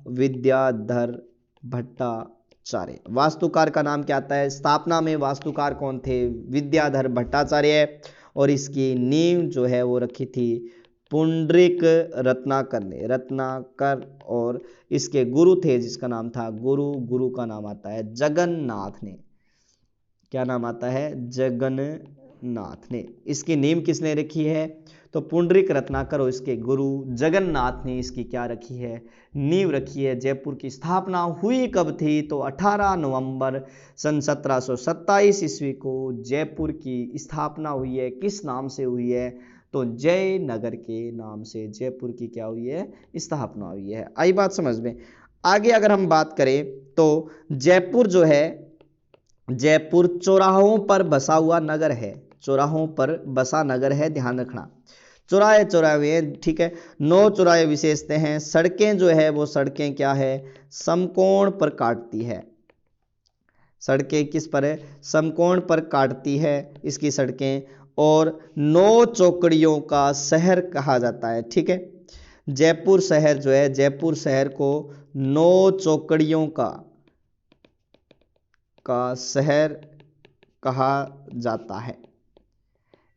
विद्याधर भट्टाचार्य। वास्तुकार का नाम क्या आता है, स्थापना में वास्तुकार कौन थे, विद्याधर भट्टाचार्य। और इसकी नींव जो है वो रखी थी पुंडरीक रत्नाकर, और इसके गुरु थे जिसका नाम था गुरु का नाम आता है जगन्नाथ ने। क्या नाम आता है, जगन्नाथ ने। इसकी नींव किसने रखी है, तो पुंडरीक रत्नाकर और इसके गुरु जगन्नाथ ने इसकी क्या रखी है, नींव रखी है। जयपुर की स्थापना हुई कब थी, तो 18 नवंबर सन 1727 ईस्वी को जयपुर की स्थापना हुई है। किस नाम से हुई है, तो जयनगर के नाम से जयपुर की क्या हुई है, स्थापना हुई है। आई बात समझ में। आगे अगर हम बात करें तो जयपुर जो है, जयपुर चौराहों पर बसा हुआ नगर है, चौराहों पर बसा नगर है, ध्यान रखना। चौराहे चौराहे, ठीक है, 9 चौराहे विशेषते हैं। सड़कें जो है वो सड़कें क्या है, समकोण पर काटती है। सड़कें किस पर है, समकोण पर काटती है इसकी सड़कें, और 9 चौकड़ियों का शहर कहा जाता है। ठीक है, जयपुर शहर जो है, जयपुर शहर को 9 चौकड़ियों का शहर कहा जाता है।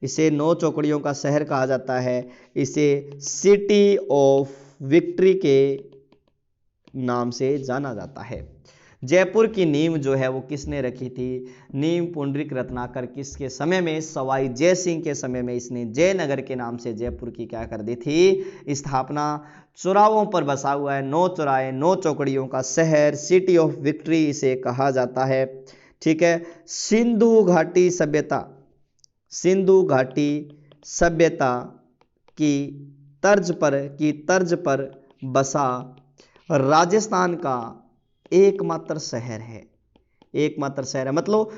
इसे 9 चौकड़ियों का शहर कहा जाता है। इसे सिटी ऑफ विक्ट्री के नाम से जाना जाता है। जयपुर की नींव जो है वो किसने रखी थी, नींव पुंडरीक रत्नाकर किसके समय में, सवाई जय सिंह के समय में इसने जयनगर के नाम से जयपुर की क्या कर दी थी, स्थापना। चौराहों पर बसा हुआ है, 9 चौराहे, 9 चौकड़ियों का शहर, सिटी ऑफ विक्ट्री इसे कहा जाता है। ठीक है, सिंधु घाटी सभ्यता, सिंधु घाटी सभ्यता की तर्ज पर बसा राजस्थान का एकमात्र शहर है, एकमात्र शहर है। मतलब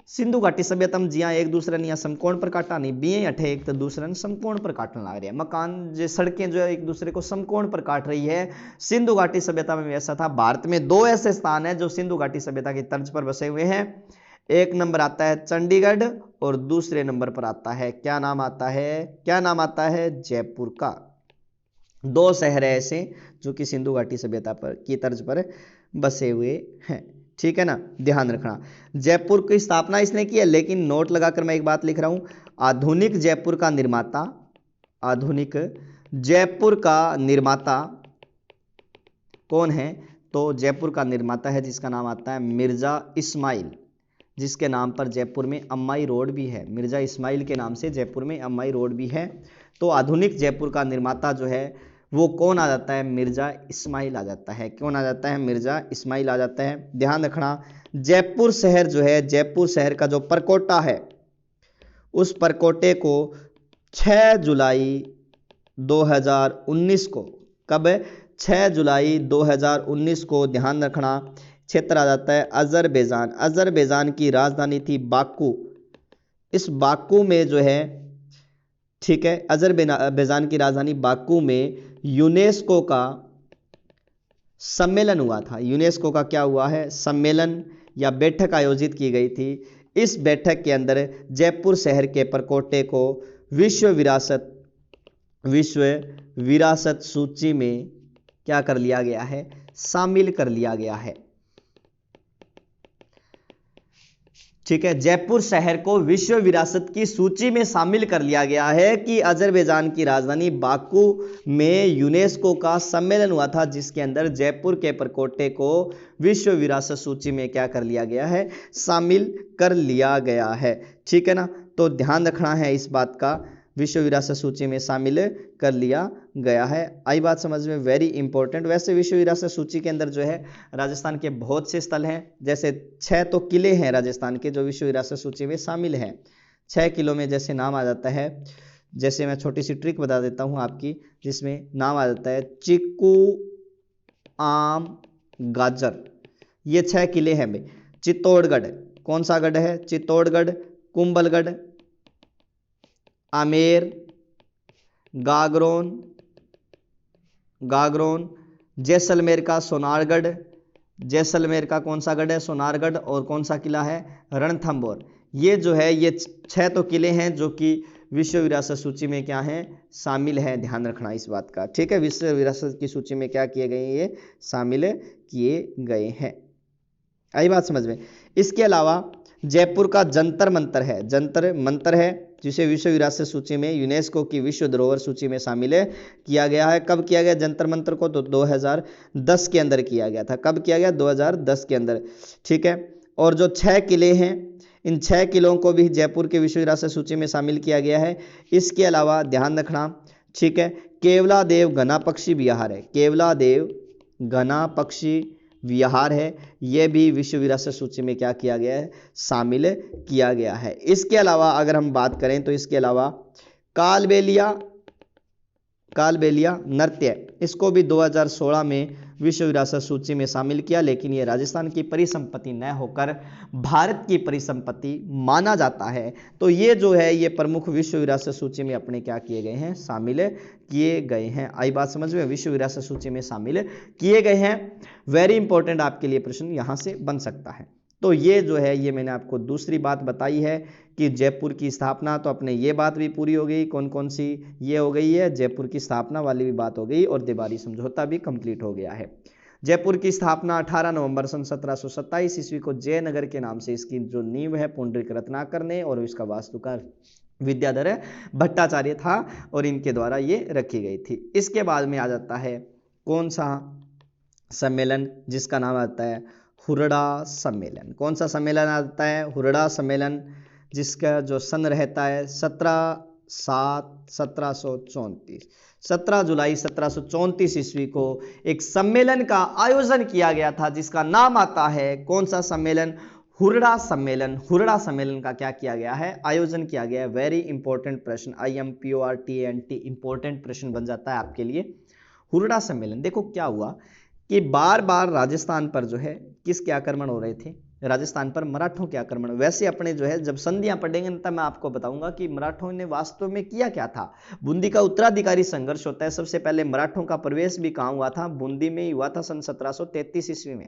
सिंधु घाटी सभ्यता में जिया एक दूसरे ने समकोण पर काटा नहीं, बिये अठे एक तो दूसरे ने समकोण पर काटने लग रही है, मकान जो सड़कें जो है एक दूसरे को समकोण पर काट रही है। सिंधु घाटी सभ्यता में ऐसा था। भारत में 2 ऐसे स्थान है जो सिंधु घाटी सभ्यता की तर्ज पर बसे हुए हैं। एक नंबर आता है चंडीगढ़ और दूसरे नंबर पर आता है, क्या नाम आता है, क्या नाम आता है, जयपुर का। 2 शहर है ऐसे जो कि सिंधु घाटी सभ्यता पर की तर्ज पर बसे हुए हैं। ठीक है ना, ध्यान रखना। जयपुर की स्थापना इसने की है, लेकिन नोट लगाकर मैं एक बात लिख रहा हूं, आधुनिक जयपुर का निर्माता, आधुनिक जयपुर का निर्माता कौन है, तो जयपुर का निर्माता है जिसका नाम आता है मिर्जा इस्माइल, जिसके नाम पर जयपुर में अम्माई रोड भी है। मिर्जा इस्माइल के नाम से जयपुर में अम्माई रोड भी है। तो आधुनिक जयपुर का निर्माता जो है वो कौन आ जाता है, मिर्जा इस्माइल आ जाता है। कौन आ जाता है, मिर्जा इस्माइल आ जाता है। ध्यान रखना, जयपुर शहर जो है, जयपुर शहर का जो परकोटा है, उस परकोटे को 6 जुलाई 2019 को, कब, 6 जुलाई 2019 को, ध्यान रखना, क्षेत्र आ जाता है अजरबैजान। अजरबैजान की राजधानी थी बाकू। इस बाकू में जो है, ठीक है, अजरबैजान की राजधानी बाकू में यूनेस्को का सम्मेलन हुआ था। यूनेस्को का क्या हुआ है, सम्मेलन या बैठक आयोजित की गई थी। इस बैठक के अंदर जयपुर शहर के परकोटे को विश्व विरासत सूची में क्या कर लिया गया है, शामिल कर लिया गया है। ठीक है, जयपुर शहर को विश्व विरासत की सूची में शामिल कर लिया गया है कि अजरबैजान की राजधानी बाकू में यूनेस्को का सम्मेलन हुआ था, जिसके अंदर जयपुर के परकोटे को विश्व विरासत सूची में क्या कर लिया गया है, शामिल कर लिया गया है। ठीक है ना, तो ध्यान रखना है इस बात का, विश्व विरासत सूची में शामिल कर लिया गया है। आई बात समझ में, वेरी इंपॉर्टेंट। वैसे विश्व विरासत सूची के अंदर जो है राजस्थान के बहुत से स्थल हैं, जैसे 6 तो किले हैं राजस्थान के जो विश्व विरासत सूची में शामिल हैं। 6 किलों में जैसे नाम आ जाता है, जैसे मैं छोटी सी ट्रिक बता देता हूं आपकी, जिसमें नाम आ जाता है चीकू, आम, गाजर, ये 6 किले हैं भाई। चित्तौड़गढ़, कौन सा गढ़ है, चित्तौड़गढ़, कुंभलगढ़, आमेर, गागरोन, जैसलमेर का सोनारगढ़, जैसलमेर का कौन सा गढ़ है, सोनारगढ़, और कौन सा किला है, रणथंभौर। ये जो है ये 6 तो किले हैं जो कि विश्व विरासत सूची में क्या है, शामिल है। ध्यान रखना इस बात का। ठीक है, विश्व विरासत की सूची में क्या किए गए, ये शामिल किए गए हैं। आई बात समझ में। इसके अलावा जयपुर का जंतर मंतर है, जंतर मंतर है, जिसे विश्व विरासत सूची में यूनेस्को की विश्व धरोहर सूची में शामिल किया गया है। कब किया गया जंतर मंतर को, तो 2010 के अंदर किया गया था। कब किया गया, 2010 के अंदर। ठीक है, और जो 6 किले हैं, इन 6 किलों को भी जयपुर के विश्व विरासत सूची में शामिल किया गया है। इसके अलावा ध्यान रखना, ठीक है, केवला देव घना पक्षी विहार है, केवला देव घना पक्षी विहार है, यह भी विश्व विरासत सूची में क्या किया गया है, शामिल किया गया है। इसके अलावा अगर हम बात करें तो इसके अलावा कालबेलिया नृत्य, इसको भी 2016 में विश्व विरासत सूची में शामिल किया, लेकिन ये राजस्थान की परिसंपत्ति न होकर भारत की परिसंपत्ति माना जाता है। तो ये जो है ये प्रमुख विश्व विरासत सूची में अपने क्या किए गए हैं, शामिल किए गए हैं। आई बात समझ में, विश्व विरासत सूची में शामिल किए गए हैं। वेरी इंपॉर्टेंट आपके लिए प्रश्न यहां से बन सकता है। तो ये जो है ये मैंने आपको दूसरी बात बताई है कि जयपुर की स्थापना, तो अपने ये बात भी पूरी हो गई। कौन कौन सी ये हो गई है, जयपुर की स्थापना वाली भी बात हो गई और देवारी समझौता भी कंप्लीट हो गया है। जयपुर की स्थापना 18 नवंबर सन 1727 ईस्वी को जयनगर के नाम से इसकी जो नींव है पुंडरीक रत्नाकर ने और इसका वास्तुकार विद्याधर भट्टाचार्य था और इनके द्वारा ये रखी गई थी। इसके बाद में आ जाता है कौन सा सम्मेलन, जिसका नाम आता है हुरडा सम्मेलन। कौन सा सम्मेलन आता है, हुरडा सम्मेलन, जिसका जो सन रहता है 17/7/1734, 17 जुलाई 1734 ईस्वी को एक सम्मेलन का आयोजन किया गया था, जिसका नाम आता है कौन सा सम्मेलन, हुरडा सम्मेलन। हुरडा सम्मेलन का क्या किया गया है, आयोजन किया गया है। वेरी इंपॉर्टेंट प्रश्न, IMPORTANT इंपॉर्टेंट प्रश्न बन जाता है आपके लिए। हुरडा सम्मेलन, देखो क्या हुआ कि बार बार राजस्थान पर जो है किसके आक्रमण हो रहे थे, राजस्थान पर मराठों के आक्रमण। वैसे अपने जो है जब संधियां पढ़ेंगे तब मैं आपको बताऊंगा कि मराठों ने वास्तव में किया क्या था। बूंदी का उत्तराधिकारी संघर्ष होता है। सबसे पहले मराठों का प्रवेश भी कहां हुआ था, बूंदी में ही हुआ था सन 1733 ईस्वी में।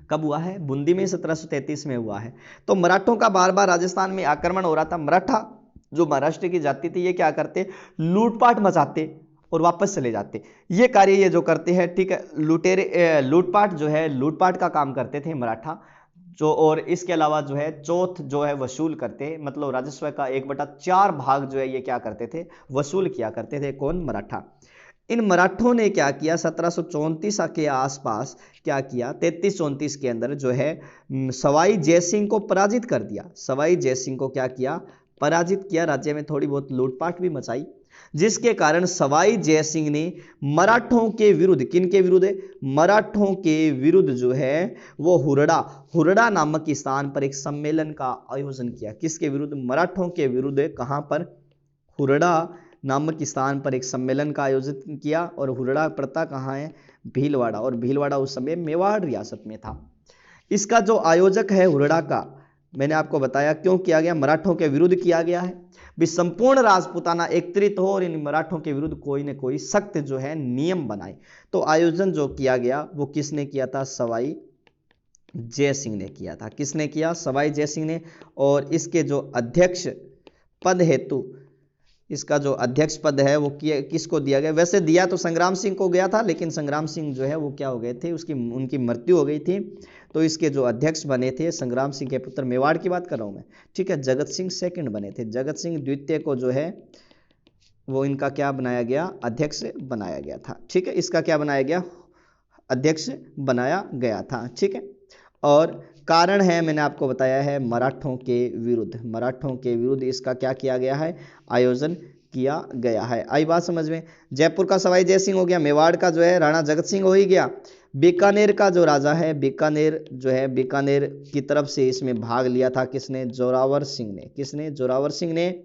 कब हुआ है, बूंदी में 1733 में हुआ है। तो मराठों का बार बार राजस्थान में आक्रमण हो रहा था। मराठा जो महाराष्ट्र की जाति थी ये क्या करते, लूटपाट मचाते और वापस चले जाते। ये कार्य ये जो करते हैं, ठीक है, लूटपाट जो है, लूटपाट का काम करते थे मराठा जो, और इसके अलावा जो है चौथ जो है वसूल करते, मतलब राजस्व का 1/4 भाग जो है ये क्या करते थे, वसूल किया करते थे। कौन, मराठा। इन मराठों ने क्या किया, 1734 के आसपास क्या किया, 33-34 के अंदर जो है सवाई जयसिंह को पराजित कर दिया। सवाई जयसिंह को क्या किया, पराजित किया। राज्य में थोड़ी बहुत लूटपाट भी मचाई, जिसके कारण सवाई जयसिंह ने मराठों के विरुद्ध, किनके विरुद्ध, मराठों के विरुद्ध जो है वो हुरडा नामक स्थान पर एक सम्मेलन का आयोजन किया। किसके विरुद्ध, मराठों के विरुद्ध। कहां पर, हुरडा नामक स्थान पर एक सम्मेलन का आयोजन किया। और हुरडा पड़ता कहां है, भीलवाड़ा, और भीलवाड़ा उस समय मेवाड़ रियासत में था। इसका जो आयोजक है हुरडा का, मैंने आपको बताया क्यों किया गया, मराठों के विरुद्ध किया गया है। भी संपूर्ण राजपूताना एकत्रित हो और इन मराठों के विरुद्ध कोई न कोई सख्त जो है नियम बनाए। तो आयोजन जो किया गया वो किसने किया था, सवाई जयसिंह ने किया था। किसने किया, सवाई जयसिंह ने। और इसके जो अध्यक्ष पद हेतु, इसका जो अध्यक्ष पद है वो किसको दिया गया, वैसे दिया तो संग्राम सिंह को गया था, लेकिन संग्राम सिंह जो है वो क्या हो गए थे, उनकी मृत्यु हो गई थी। तो इसके जो अध्यक्ष बने थे संग्राम सिंह के पुत्र, मेवाड़ की बात कर रहा हूं मैं, ठीक है, जगत सिंह सेकंड बने थे। जगत सिंह द्वितीय को जो है वो इनका क्या बनाया गया, अध्यक्ष बनाया गया था। ठीक है, इसका क्या बनाया गया, अध्यक्ष बनाया गया था। ठीक है, और कारण है मैंने आपको बताया है मराठों के विरुद्ध। मराठों के विरुद्ध इसका क्या किया गया है, आयोजन किया गया है। आई बात समझ में। जयपुर का सवाई जयसिंह हो गया, मेवाड़ का जो है राणा जगत सिंह हो ही गया। बीकानेर का जो राजा है, बीकानेर जो है, बीकानेर की तरफ से इसमें भाग लिया था किसने, जोरावर सिंह ने। किसने, जोरावर सिंह ने।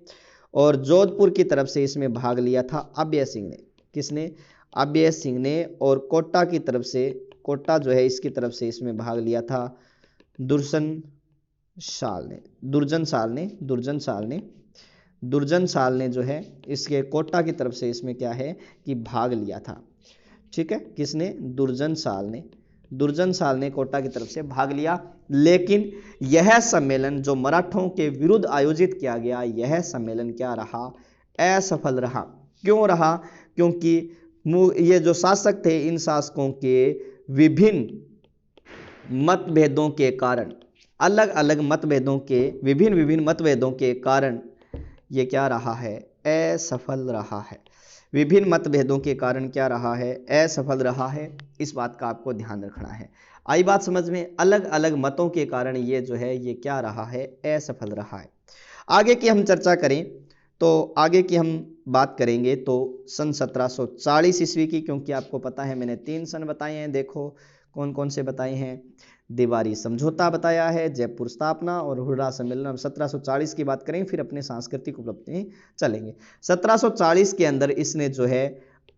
और जोधपुर की तरफ से इसमें भाग लिया था अभय सिंह ने। किसने, अभय सिंह ने। और कोटा की तरफ से, कोटा जो है इसकी तरफ से इसमें भाग लिया था दुर्जन साल ने जो है इसके कोटा की तरफ से इसमें क्या है कि भाग लिया था। ठीक है, किसने, दुर्जन साल ने कोटा की तरफ से भाग लिया। लेकिन यह सम्मेलन जो मराठों के विरुद्ध आयोजित किया गया, यह सम्मेलन क्या रहा, असफल रहा। क्यों रहा, क्योंकि ये जो शासक थे, इन शासकों के विभिन्न मतभेदों के कारण, अलग अलग मतभेदों के, विभिन्न मतभेदों के कारण ये क्या रहा है, असफल रहा है। विभिन्न मतभेदों के कारण क्या रहा है, असफल रहा है। इस बात का आपको ध्यान रखना है। आई बात समझ में, अलग अलग मतों के कारण ये जो है ये क्या रहा है, असफल रहा है। आगे की हम चर्चा करें तो आगे की हम बात करेंगे तो सन 1740 ईस्वी की, क्योंकि आपको पता है मैंने 3 सन बताए हैं। देखो कौन कौन से बताए हैं, दीवारी समझौता बताया है, जयपुर स्थापना और हुर्रा सम्मेलन। 1740 की बात करें, फिर अपने सांस्कृतिक उपलब्धि चलेंगे। 1740 के अंदर इसने जो है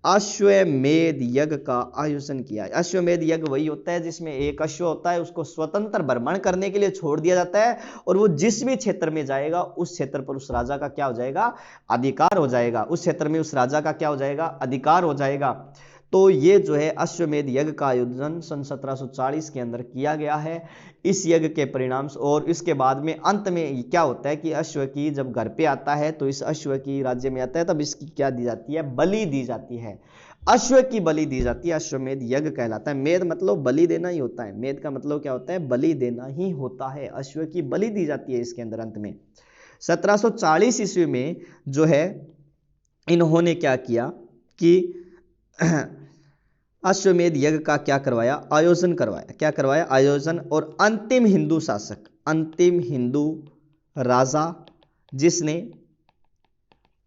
अश्वमेध यज्ञ का आयोजन किया है। अश्वमेध यज्ञ वही होता है जिसमें एक अश्व होता है, उसको स्वतंत्र भ्रमण करने के लिए छोड़ दिया जाता है और वो जिस भी क्षेत्र में जाएगा उस क्षेत्र पर उस राजा का क्या हो जाएगा, अधिकार हो जाएगा। उस क्षेत्र में उस राजा का क्या हो जाएगा, अधिकार हो जाएगा। तो ये जो है अश्वमेध यज्ञ का आयोजन सन 1740 के अंदर किया गया है। इस यज्ञ के परिणाम और इसके बाद में अंत में क्या होता है कि अश्व की जब घर पे आता है तो इस अश्व की राज्य में आता है तब इसकी क्या दी जाती है, बलि दी जाती है। अश्व की बलि दी जाती है, अश्वमेध यज्ञ कहलाता है। मेध मतलब बलि देना ही होता है, मेध का मतलब क्या होता है, बलि देना ही होता है। अश्व की बलि दी जाती है इसके अंदर अंत में। 1740 ईस्वी में जो है इन्होंने क्या किया कि अश्वमेध यज्ञ का क्या करवाया, आयोजन करवाया। क्या करवाया, आयोजन। और अंतिम हिंदू शासक, अंतिम हिंदू राजा जिसने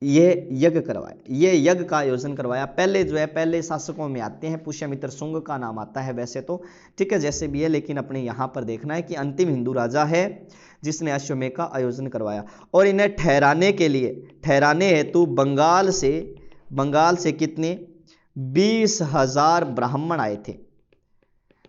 ये यज्ञ करवाया, ये यज्ञ का आयोजन करवाया। पहले जो है, पहले शासकों में आते हैं, पुष्यमित्र शुंग का नाम आता है वैसे तो, ठीक है, जैसे भी है, लेकिन अपने यहां पर देखना है कि अंतिम हिंदू राजा है जिसने अश्वमेध का आयोजन करवाया। और इन्हें ठहराने के लिए, ठहराने हेतु बंगाल से कितने, 20,000 ब्राह्मण आए थे।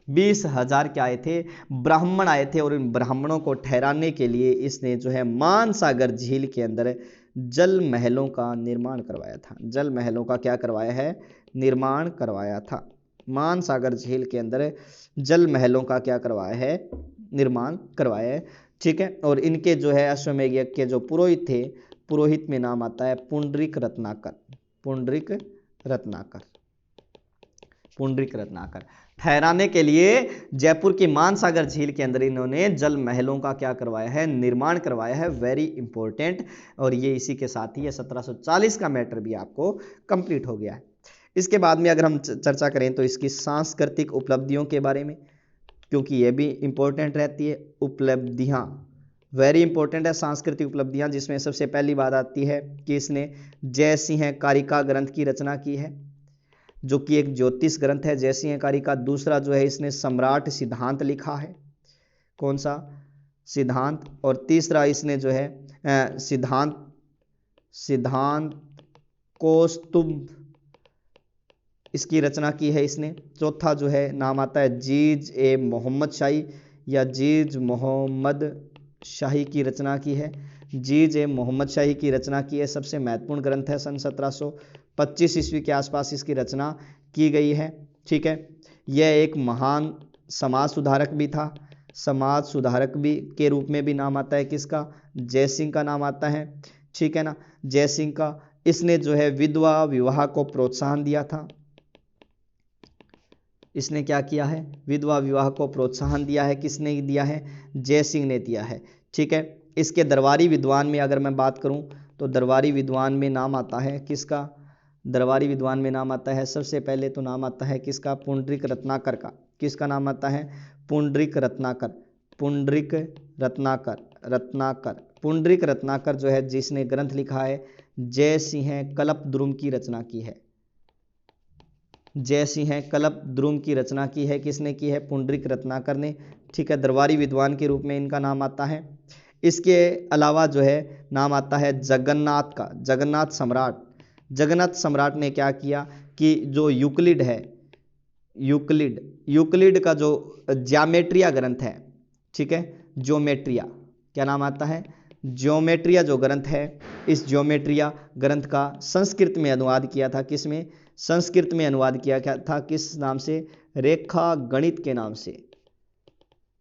20,000 क्या आए थे, ब्राह्मण आए थे। और इन ब्राह्मणों को ठहराने के लिए इसने जो है मानसागर झील के अंदर जल महलों का निर्माण करवाया था। जल महलों का क्या करवाया है, निर्माण करवाया था। मानसागर झील के अंदर जल महलों का क्या करवाया है, निर्माण करवाया है, ठीक है। और इनके जो है अश्वमेध यज्ञ के जो पुरोहित थे, पुरोहित में नाम आता है पुंडरीक रत्नाकर। पुंडरीक रत्नाकर, पुंडरीक रत्नाकर। ठहराने के लिए जयपुर की मानसागर झील के अंदर इन्होंने जल महलों का क्या करवाया है, निर्माण करवाया है। Very important. और ये इसी के साथ ही 1740 का मैटर भी आपको कंप्लीट हो गया है। इसके बाद में अगर हम चर्चा करें तो इसकी सांस्कृतिक उपलब्धियों के बारे में, क्योंकि ये भी इंपॉर्टेंट रहती है। उपलब्धियां वेरी इंपॉर्टेंट है, सांस्कृतिक उपलब्धियां, जिसमें सबसे पहली बात आती है कि इसने जय सिंह कारिका ग्रंथ की रचना की है, जो कि एक ज्योतिष ग्रंथ है, जय सिंह कारिका। दूसरा जो है इसने सम्राट सिद्धांत लिखा है। कौन सा, सिद्धांत। और तीसरा इसने जो है सिद्धांत कौस्तुभ, इसकी रचना की है इसने। चौथा जो है नाम आता है जीज ए मोहम्मद शाही या जीज मोहम्मद शाही की रचना की है। जीज ए मोहम्मद शाही की रचना की है, सबसे महत्वपूर्ण ग्रंथ है। सन 1725 ईस्वी के आसपास इसकी रचना की गई है, ठीक है। यह एक महान समाज सुधारक भी था। समाज सुधारक भी के रूप में भी नाम आता है किसका, जय सिंह का नाम आता है, ठीक है ना, जय सिंह का। इसने जो है विधवा विवाह को प्रोत्साहन दिया था। इसने क्या किया है, विधवा विवाह को प्रोत्साहन दिया है। किसने दिया है, जय सिंह ने दिया है, ठीक है। इसके दरबारी विद्वान में अगर मैं बात करूं तो दरबारी विद्वान में नाम आता है किसका, दरबारी विद्वान में नाम आता है, सबसे पहले तो नाम आता है किसका, पुंडरीक रत्नाकर का। किसका नाम आता है, पुंडरीक रत्नाकर। पुंडरीक रत्नाकर, पुंडरीक रत्नाकर जो है जिसने ग्रंथ लिखा है जय सिंह कल्पद्रुम की रचना की है। जय सिंह कल्पद्रुम की रचना की है, किसने की है, पुंडरीक रत्नाकर ने, ठीक है। दरबारी विद्वान के रूप में इनका नाम आता है। इसके अलावा जो है नाम आता है जगन्नाथ का, जगन्नाथ सम्राट। जगन्नाथ सम्राट ने क्या किया कि जो यूक्लिड है, यूक्लिड का जो ज्योमेट्रिया ग्रंथ है, ठीक है, ज्योमेट्रिया, क्या नाम आता है, ज्योमेट्रिया जो ग्रंथ है, इस ज्योमेट्रिया ग्रंथ का संस्कृत में अनुवाद किया था। किसमें, संस्कृत में अनुवाद किया था, किस नाम से, रेखा गणित के नाम से।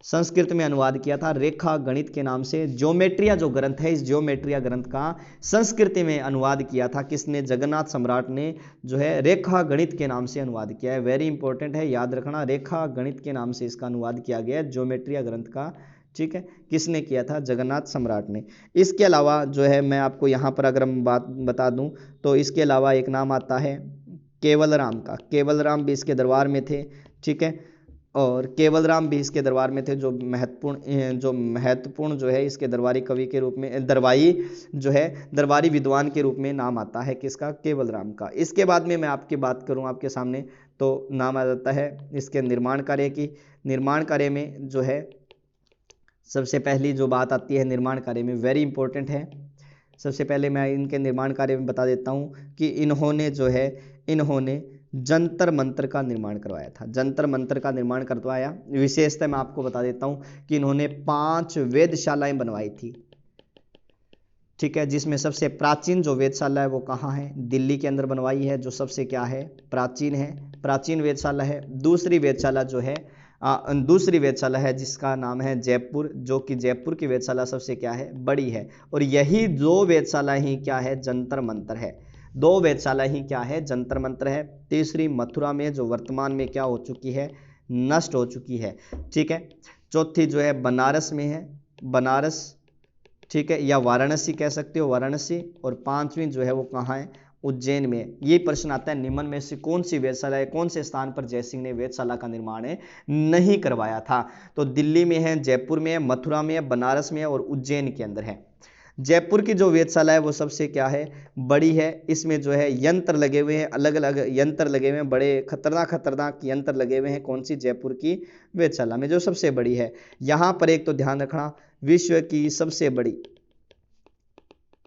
संस्कृत में अनुवाद किया था रेखा गणित के नाम से। ज्योमेट्रिया जो ग्रंथ है, इस ज्योमेट्रिया ग्रंथ का संस्कृत में अनुवाद किया था किसने, जगन्नाथ सम्राट ने जो है रेखा गणित के नाम से अनुवाद किया है। वेरी इंपॉर्टेंट है, याद रखना, रेखा गणित के नाम से इसका अनुवाद किया गया है ज्योमेट्रिया ग्रंथ का, ठीक है। किसने किया था, जगन्नाथ सम्राट ने। इसके अलावा जो है मैं आपको यहाँ पर अगर हम बात बता दूं तो इसके अलावा एक नाम आता है केवल राम का। केवल राम भी इसके दरबार में थे, ठीक है। और केवल राम भी इसके दरबार में थे, जो महत्वपूर्ण जो है इसके दरबारी कवि के रूप में, दरबारी विद्वान के रूप में नाम आता है किसका, केवल राम का। इसके बाद में मैं आपकी बात करूं आपके सामने तो नाम आ जाता है इसके निर्माण कार्य की। निर्माण कार्य में जो है सबसे पहली जो बात आती है निर्माण कार्य में, वेरी इंपॉर्टेंट है। सबसे पहले मैं इनके निर्माण कार्य में बता देता हूँ कि इन्होंने जंतर मंतर का निर्माण करवाया था। जंतर मंतर का निर्माण करवाया। विशेषता मैं आपको बता देता हूँ कि इन्होंने 5 वेधशालाएं बनवाई थी, ठीक है, जिसमें सबसे प्राचीन जो वेधशाला है वो कहाँ है, दिल्ली के अंदर बनवाई है, जो सबसे क्या है, प्राचीन है, प्राचीन वेधशाला है। दूसरी वेधशाला है जिसका नाम है जयपुर, जो कि जयपुर की वेधशाला सबसे क्या है, बड़ी है। और यही 2 वेधशाला ही क्या है, जंतर मंतर है। 2 वेधशाला ही क्या है, जंतर मंतर है। तीसरी मथुरा में, जो वर्तमान में क्या हो चुकी है, नष्ट हो चुकी है, ठीक है। चौथी जो है बनारस में है, बनारस, ठीक है, या वाराणसी कह सकते हो, वाराणसी। और 5वीं जो है वो कहाँ है, उज्जैन में। ये प्रश्न आता है निम्न में से कौन सी वेधशाला है, कौन से स्थान पर जयसिंह ने वेधशाला का निर्माण नहीं करवाया था। तो दिल्ली में है, जयपुर में है, मथुरा में है, बनारस में है और उज्जैन के अंदर है। जयपुर की जो वेधशाला है वो सबसे क्या है, बड़ी है। इसमें जो है यंत्र लगे हुए हैं, अलग अलग यंत्र लगे हुए हैं, बड़े खतरनाक यंत्र लगे हुए हैं। कौन सी, जयपुर की वेधशाला में, जो सबसे बड़ी है। यहां पर एक तो ध्यान रखना, विश्व की सबसे बड़ी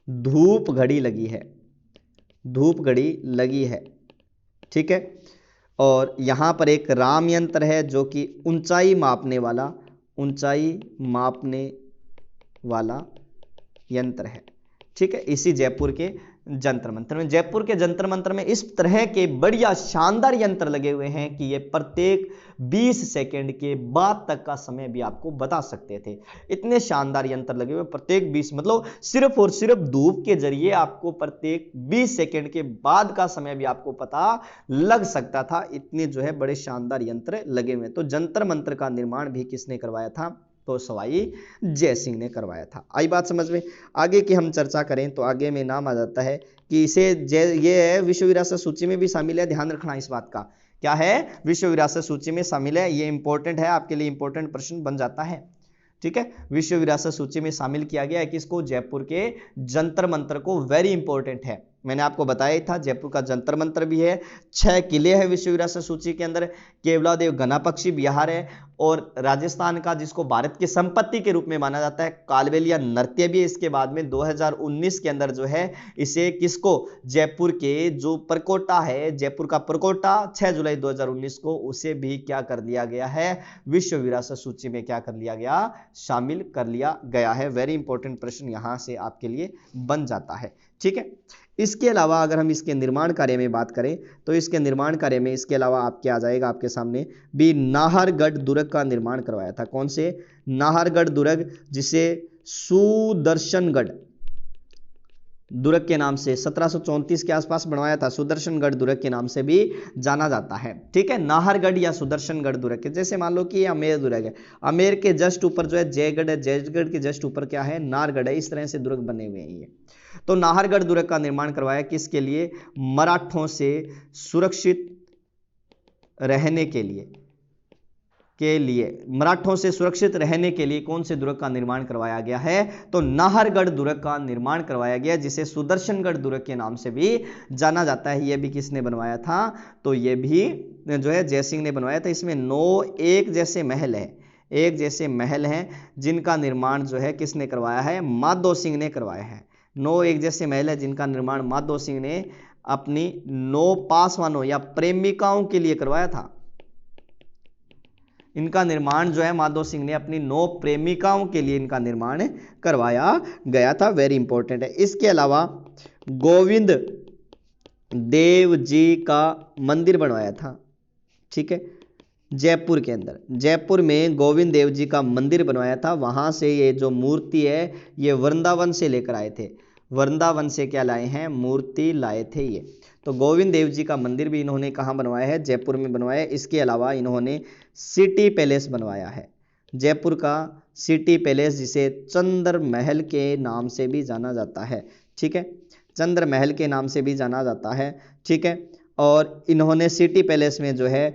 धूप घड़ी लगी है, धूप घड़ी लगी है, ठीक है। और यहां पर एक राम यंत्र है जो कि ऊंचाई मापने वाला यंत्र है, ठीक है। इसी जयपुर के जंतर मंतर में, जयपुर के जंतर मंतर में इस तरह के बढ़िया शानदार यंत्र लगे हुए हैं कि ये प्रत्येक 20 सेकंड के बाद तक का समय भी आपको बता सकते थे। इतने शानदार यंत्र लगे हुए, प्रत्येक 20 मतलब सिर्फ और सिर्फ धूप के जरिए आपको प्रत्येक 20 सेकंड के बाद का समय भी आपको पता लग सकता था। इतने जो है बड़े शानदार यंत्र लगे हुए। तो जंतर मंतर का निर्माण भी किसने करवाया था, तो सवाई जयसिंह ने करवाया था। आई बात समझ में। आगे की हम चर्चा करें तो आगे में नाम आ जाता है कि ये विश्व विरासत सूची में भी शामिल है। ध्यान रखना इस बात का, क्या है, विश्व विरासत सूची में शामिल है। ये इंपॉर्टेंट है, आपके लिए इंपॉर्टेंट प्रश्न बन जाता है, ठीक है। विश्व विरासत सूची में शामिल किया गया है किसको, जयपुर के जंतर मंतर को। वेरी इंपॉर्टेंट है, मैंने आपको बताया था। जयपुर का जंतर मंतर भी है, 6 किले हैं विश्व विरासत सूची के अंदर। केवलादेव घनापक्षी बिहार है, और राजस्थान का जिसको भारत की संपत्ति के रूप में माना जाता है कालबेलिया नृत्य भी। इसके बाद में 2019 के अंदर जो है इसे किसको, जयपुर के जो परकोटा है, जयपुर का परकोटा 6 जुलाई 2019 को, उसे भी क्या कर लिया गया है, विश्व विरासत सूची में क्या कर लिया गया, शामिल कर लिया गया है। वेरी इंपॉर्टेंट प्रश्न यहां से आपके लिए बन जाता है, ठीक है। इसके अलावा अगर हम इसके निर्माण कार्य में बात करें तो इसके निर्माण कार्य में इसके अलावा आपके आ जाएगा आपके सामने भी नाहरगढ़ दुर्ग का निर्माण करवाया था। कौन से, नाहरगढ़ दुर्ग, जिसे सुदर्शनगढ़ दुर्ग के नाम से 1734 के आसपास बनवाया था। सुदर्शनगढ़ दुर्ग के नाम से भी जाना जाता है, ठीक है। नाहरगढ़ या सुदर्शनगढ़ दुर्ग के, जैसे मान लो कि ये अमेर दुर्ग है, अमेर के जस्ट ऊपर जो है जयगढ़ है, जयगढ़ के जस्ट ऊपर क्या है, नाहरगढ़ है। इस तरह से दुर्ग बने हुए हैं ये। तो नाहरगढ़ दुर्ग का निर्माण करवाया किसके लिए, मराठों से सुरक्षित रहने के लिए मराठों से सुरक्षित रहने के लिए कौन से दुर्ग का निर्माण करवाया गया है, तो नाहरगढ़ दुर्ग का निर्माण करवाया गया, जिसे सुदर्शनगढ़ दुर्ग के नाम से भी जाना जाता है। यह भी किसने बनवाया था, तो यह भी जो है जयसिंह ने बनवाया था। इसमें 9 एक जैसे महल हैं जिनका निर्माण जो है किसने करवाया है, माधो सिंह ने करवाया है। 9 एक जैसे महल है जिनका निर्माण माधो सिंह ने अपनी 9 पासवानों या प्रेमिकाओं के लिए करवाया था। इनका निर्माण जो है माधो सिंह ने अपनी 9 प्रेमिकाओं के लिए इनका निर्माण करवाया गया था। वेरी इंपॉर्टेंट है। इसके अलावा गोविंद देव जी का मंदिर बनवाया था, ठीक है, जयपुर के अंदर। जयपुर में गोविंद देव जी का मंदिर बनवाया था। वहां से ये जो मूर्ति है ये वृंदावन से लेकर आए थे। वृंदावन से क्या लाए हैं, मूर्ति लाए थे ये। तो गोविंद देव जी का मंदिर भी इन्होंने कहाँ बनवाया है, जयपुर में बनवाया है। इसके अलावा इन्होंने सिटी पैलेस बनवाया है, जयपुर का सिटी पैलेस, जिसे चंद्र महल के नाम से भी जाना जाता है, ठीक है, चंद्र महल के नाम से भी जाना जाता है, ठीक है। और इन्होंने सिटी पैलेस में जो है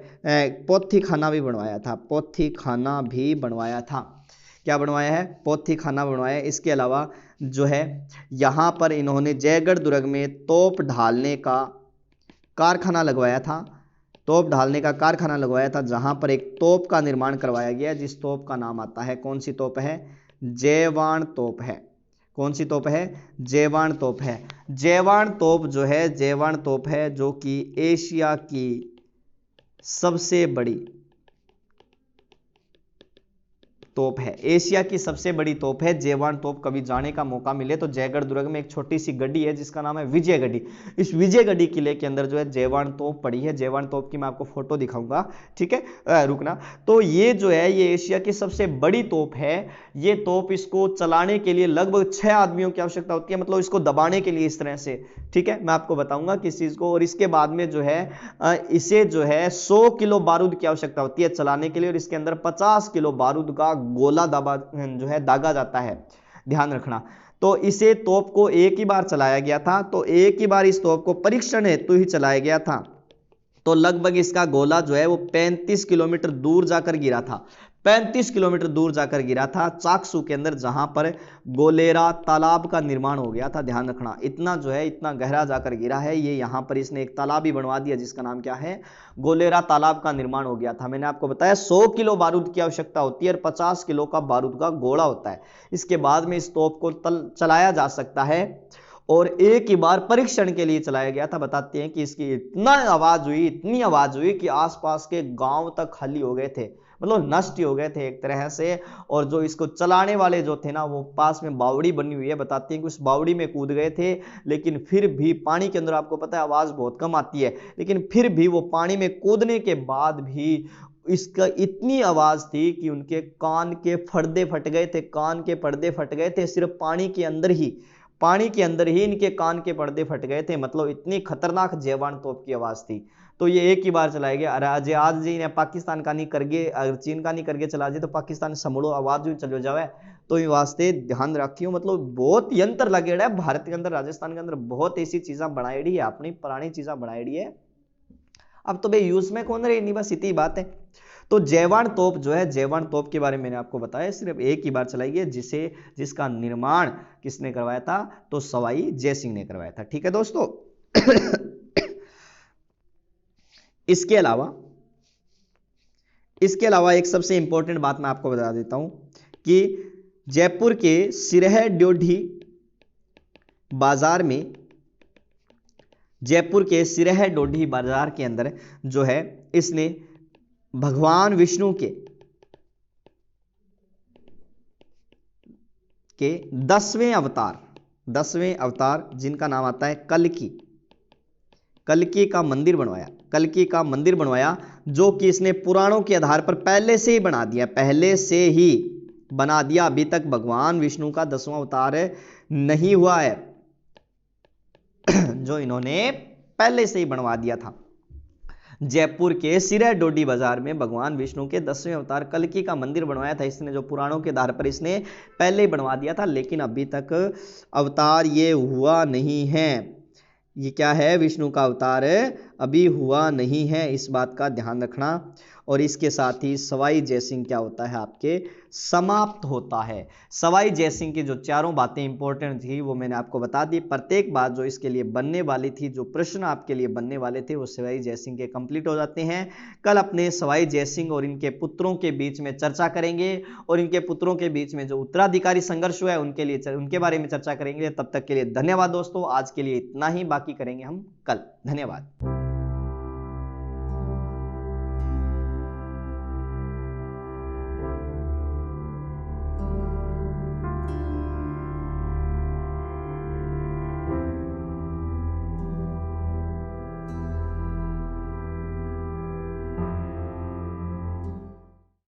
पोथी खाना भी बनवाया था, पोथी खाना भी बनवाया था। क्या बनवाया है, पोथी खाना बनवाया है। इसके अलावा जो है यहाँ पर इन्होंने जयगढ़ दुर्ग में तोप ढालने का कारखाना लगवाया था। तोप ढालने का कारखाना लगवाया था, जहां पर एक तोप का निर्माण करवाया गया, जिस तोप का नाम आता है, कौन सी तोप है? जयवान तोप है। कौन सी तोप है? जयवान तोप है। जयवान तोप जो है, जयवान तोप है जो कि एशिया की सबसे बड़ी तोप है। एशिया की सबसे बड़ी तोप है जयवान तोप। कभी जाने का मौका मिले तो जयगढ़ दुर्ग में एक छोटी सी गड्डी है जिसका नाम है विजयगढ़ी। इस विजयगढ़ी किले के अंदर जो है जयवान तोप पड़ी है। जयवान तोप की मैं आपको फोटो दिखाऊंगा, ठीक है, रुकना। तो ये जो है ये एशिया की सबसे बड़ी तोप है। ये तोप, इसको चलाने के लिए लगभग 6 आदमियों की आवश्यकता होती है, मतलब इसको दबाने के लिए इस तरह से, ठीक है। मैं आपको बताऊंगा किस चीज को। और इसके बाद में जो है इसे जो है 100 किलो बारूद की आवश्यकता होती है चलाने के लिए, और इसके अंदर 50 किलो बारूद का गोला दबा जो है दागा जाता है, ध्यान रखना। तो इसे तोप को एक ही बार चलाया गया था, तो एक ही बार इस तोप को परीक्षण हेतु ही चलाया गया था। तो लगभग इसका गोला जो है वो 35 किलोमीटर दूर जाकर गिरा था। 35 किलोमीटर दूर जाकर गिरा था चाकसू के अंदर, जहां पर गोलेरा तालाब का निर्माण हो गया था। ध्यान रखना, इतना जो है इतना गहरा जाकर गिरा है ये। यहां पर इसने एक तालाब ही बनवा दिया जिसका नाम क्या है? गोलेरा तालाब का निर्माण हो गया था। मैंने आपको बताया 100 किलो बारूद की आवश्यकता होती है और 50 किलो का बारूद का गोला होता है। इसके बाद में इस तोप को चलाया जा सकता है, और एक ही बार परीक्षण के लिए चलाया गया था। बताते हैं कि इसकी इतना आवाज हुई, इतनी आवाज हुई कि आसपास के गांव तक खाली हो गए थे, मतलब नष्ट हो गए थे एक तरह से। और जो इसको चलाने वाले जो थे ना, वो पास में बावड़ी बनी हुई है, बताते हैं कि उस बावड़ी में कूद गए थे। लेकिन फिर भी पानी के अंदर आपको पता है आवाज बहुत कम आती है, लेकिन फिर भी वो पानी में कूदने के बाद भी इसका इतनी आवाज थी कि उनके कान के पर्दे फट गए थे। कान के पर्दे फट गए थे, सिर्फ पानी के अंदर ही, पानी के अंदर ही इनके कान के पर्दे फट गए थे। मतलब इतनी खतरनाक जयवान तोप की आवाज थी। तो ये एक ही बार चलाया गया। अरे आज जी ने पाकिस्तान का नहीं करगे, अगर चीन का नहीं करके चला जाए तो पाकिस्तान समूलो आवाज भी चलो जावे। तो ये वास्ते ध्यान रखियो, मतलब बहुत यंत्र लगेड़ा है भारत के अंदर, राजस्थान के अंदर बहुत ऐसी चीजा बनाई है, अपनी पुरानी चीजा बनाई है। अब तो भाई यूज में कौन रही, नहीं बस इतनी बात है। तो जयवान तोप जो है, जयवान तोप के बारे में मैंने आपको बताया, सिर्फ एक ही बार चलाई है, जिसका निर्माण किसने करवाया था? तो सवाई जयसिंह ने करवाया था। ठीक है दोस्तों। इसके अलावा एक सबसे इंपॉर्टेंट बात मैं आपको बता देता हूं कि जयपुर के सिरह ड्योढ़ी बाजार में, जयपुर के सिरह ड्योढ़ी बाजार के अंदर जो है इसने भगवान विष्णु के 10वें अवतार जिनका नाम आता है कल्कि का मंदिर बनवाया। कल्कि का मंदिर बनवाया जो कि इसने पुराणों के आधार पर पहले से ही बना दिया। अभी तक भगवान विष्णु का 10वां अवतार नहीं हुआ है, जो इन्होंने पहले से ही बनवा दिया था। जयपुर के सिरह ड्योढ़ी बाजार में भगवान विष्णु के 10वें अवतार कल्कि का मंदिर बनवाया था इसने, जो पुराणों के आधार पर इसने पहले ही बनवा दिया था, लेकिन अभी तक अवतार ये हुआ नहीं है। ये क्या है? विष्णु का अवतार अभी हुआ नहीं है, इस बात का ध्यान रखना। और इसके साथ ही सवाई जयसिंह क्या होता है? आपके समाप्त होता है। सवाई जयसिंह की जो चारों बातें इंपॉर्टेंट थी वो मैंने आपको बता दी। प्रत्येक बात जो इसके लिए बनने वाली थी, जो प्रश्न आपके लिए बनने वाले थे, वो सवाई जयसिंह के कंप्लीट हो जाते हैं। कल अपने सवाई जयसिंह और इनके पुत्रों के बीच में चर्चा करेंगे, और इनके पुत्रों के बीच में जो उत्तराधिकारी संघर्ष हुआ है उनके बारे में चर्चा करेंगे। तब तक के लिए धन्यवाद दोस्तों। आज के लिए इतना ही, बाकी करेंगे हम कल। धन्यवाद।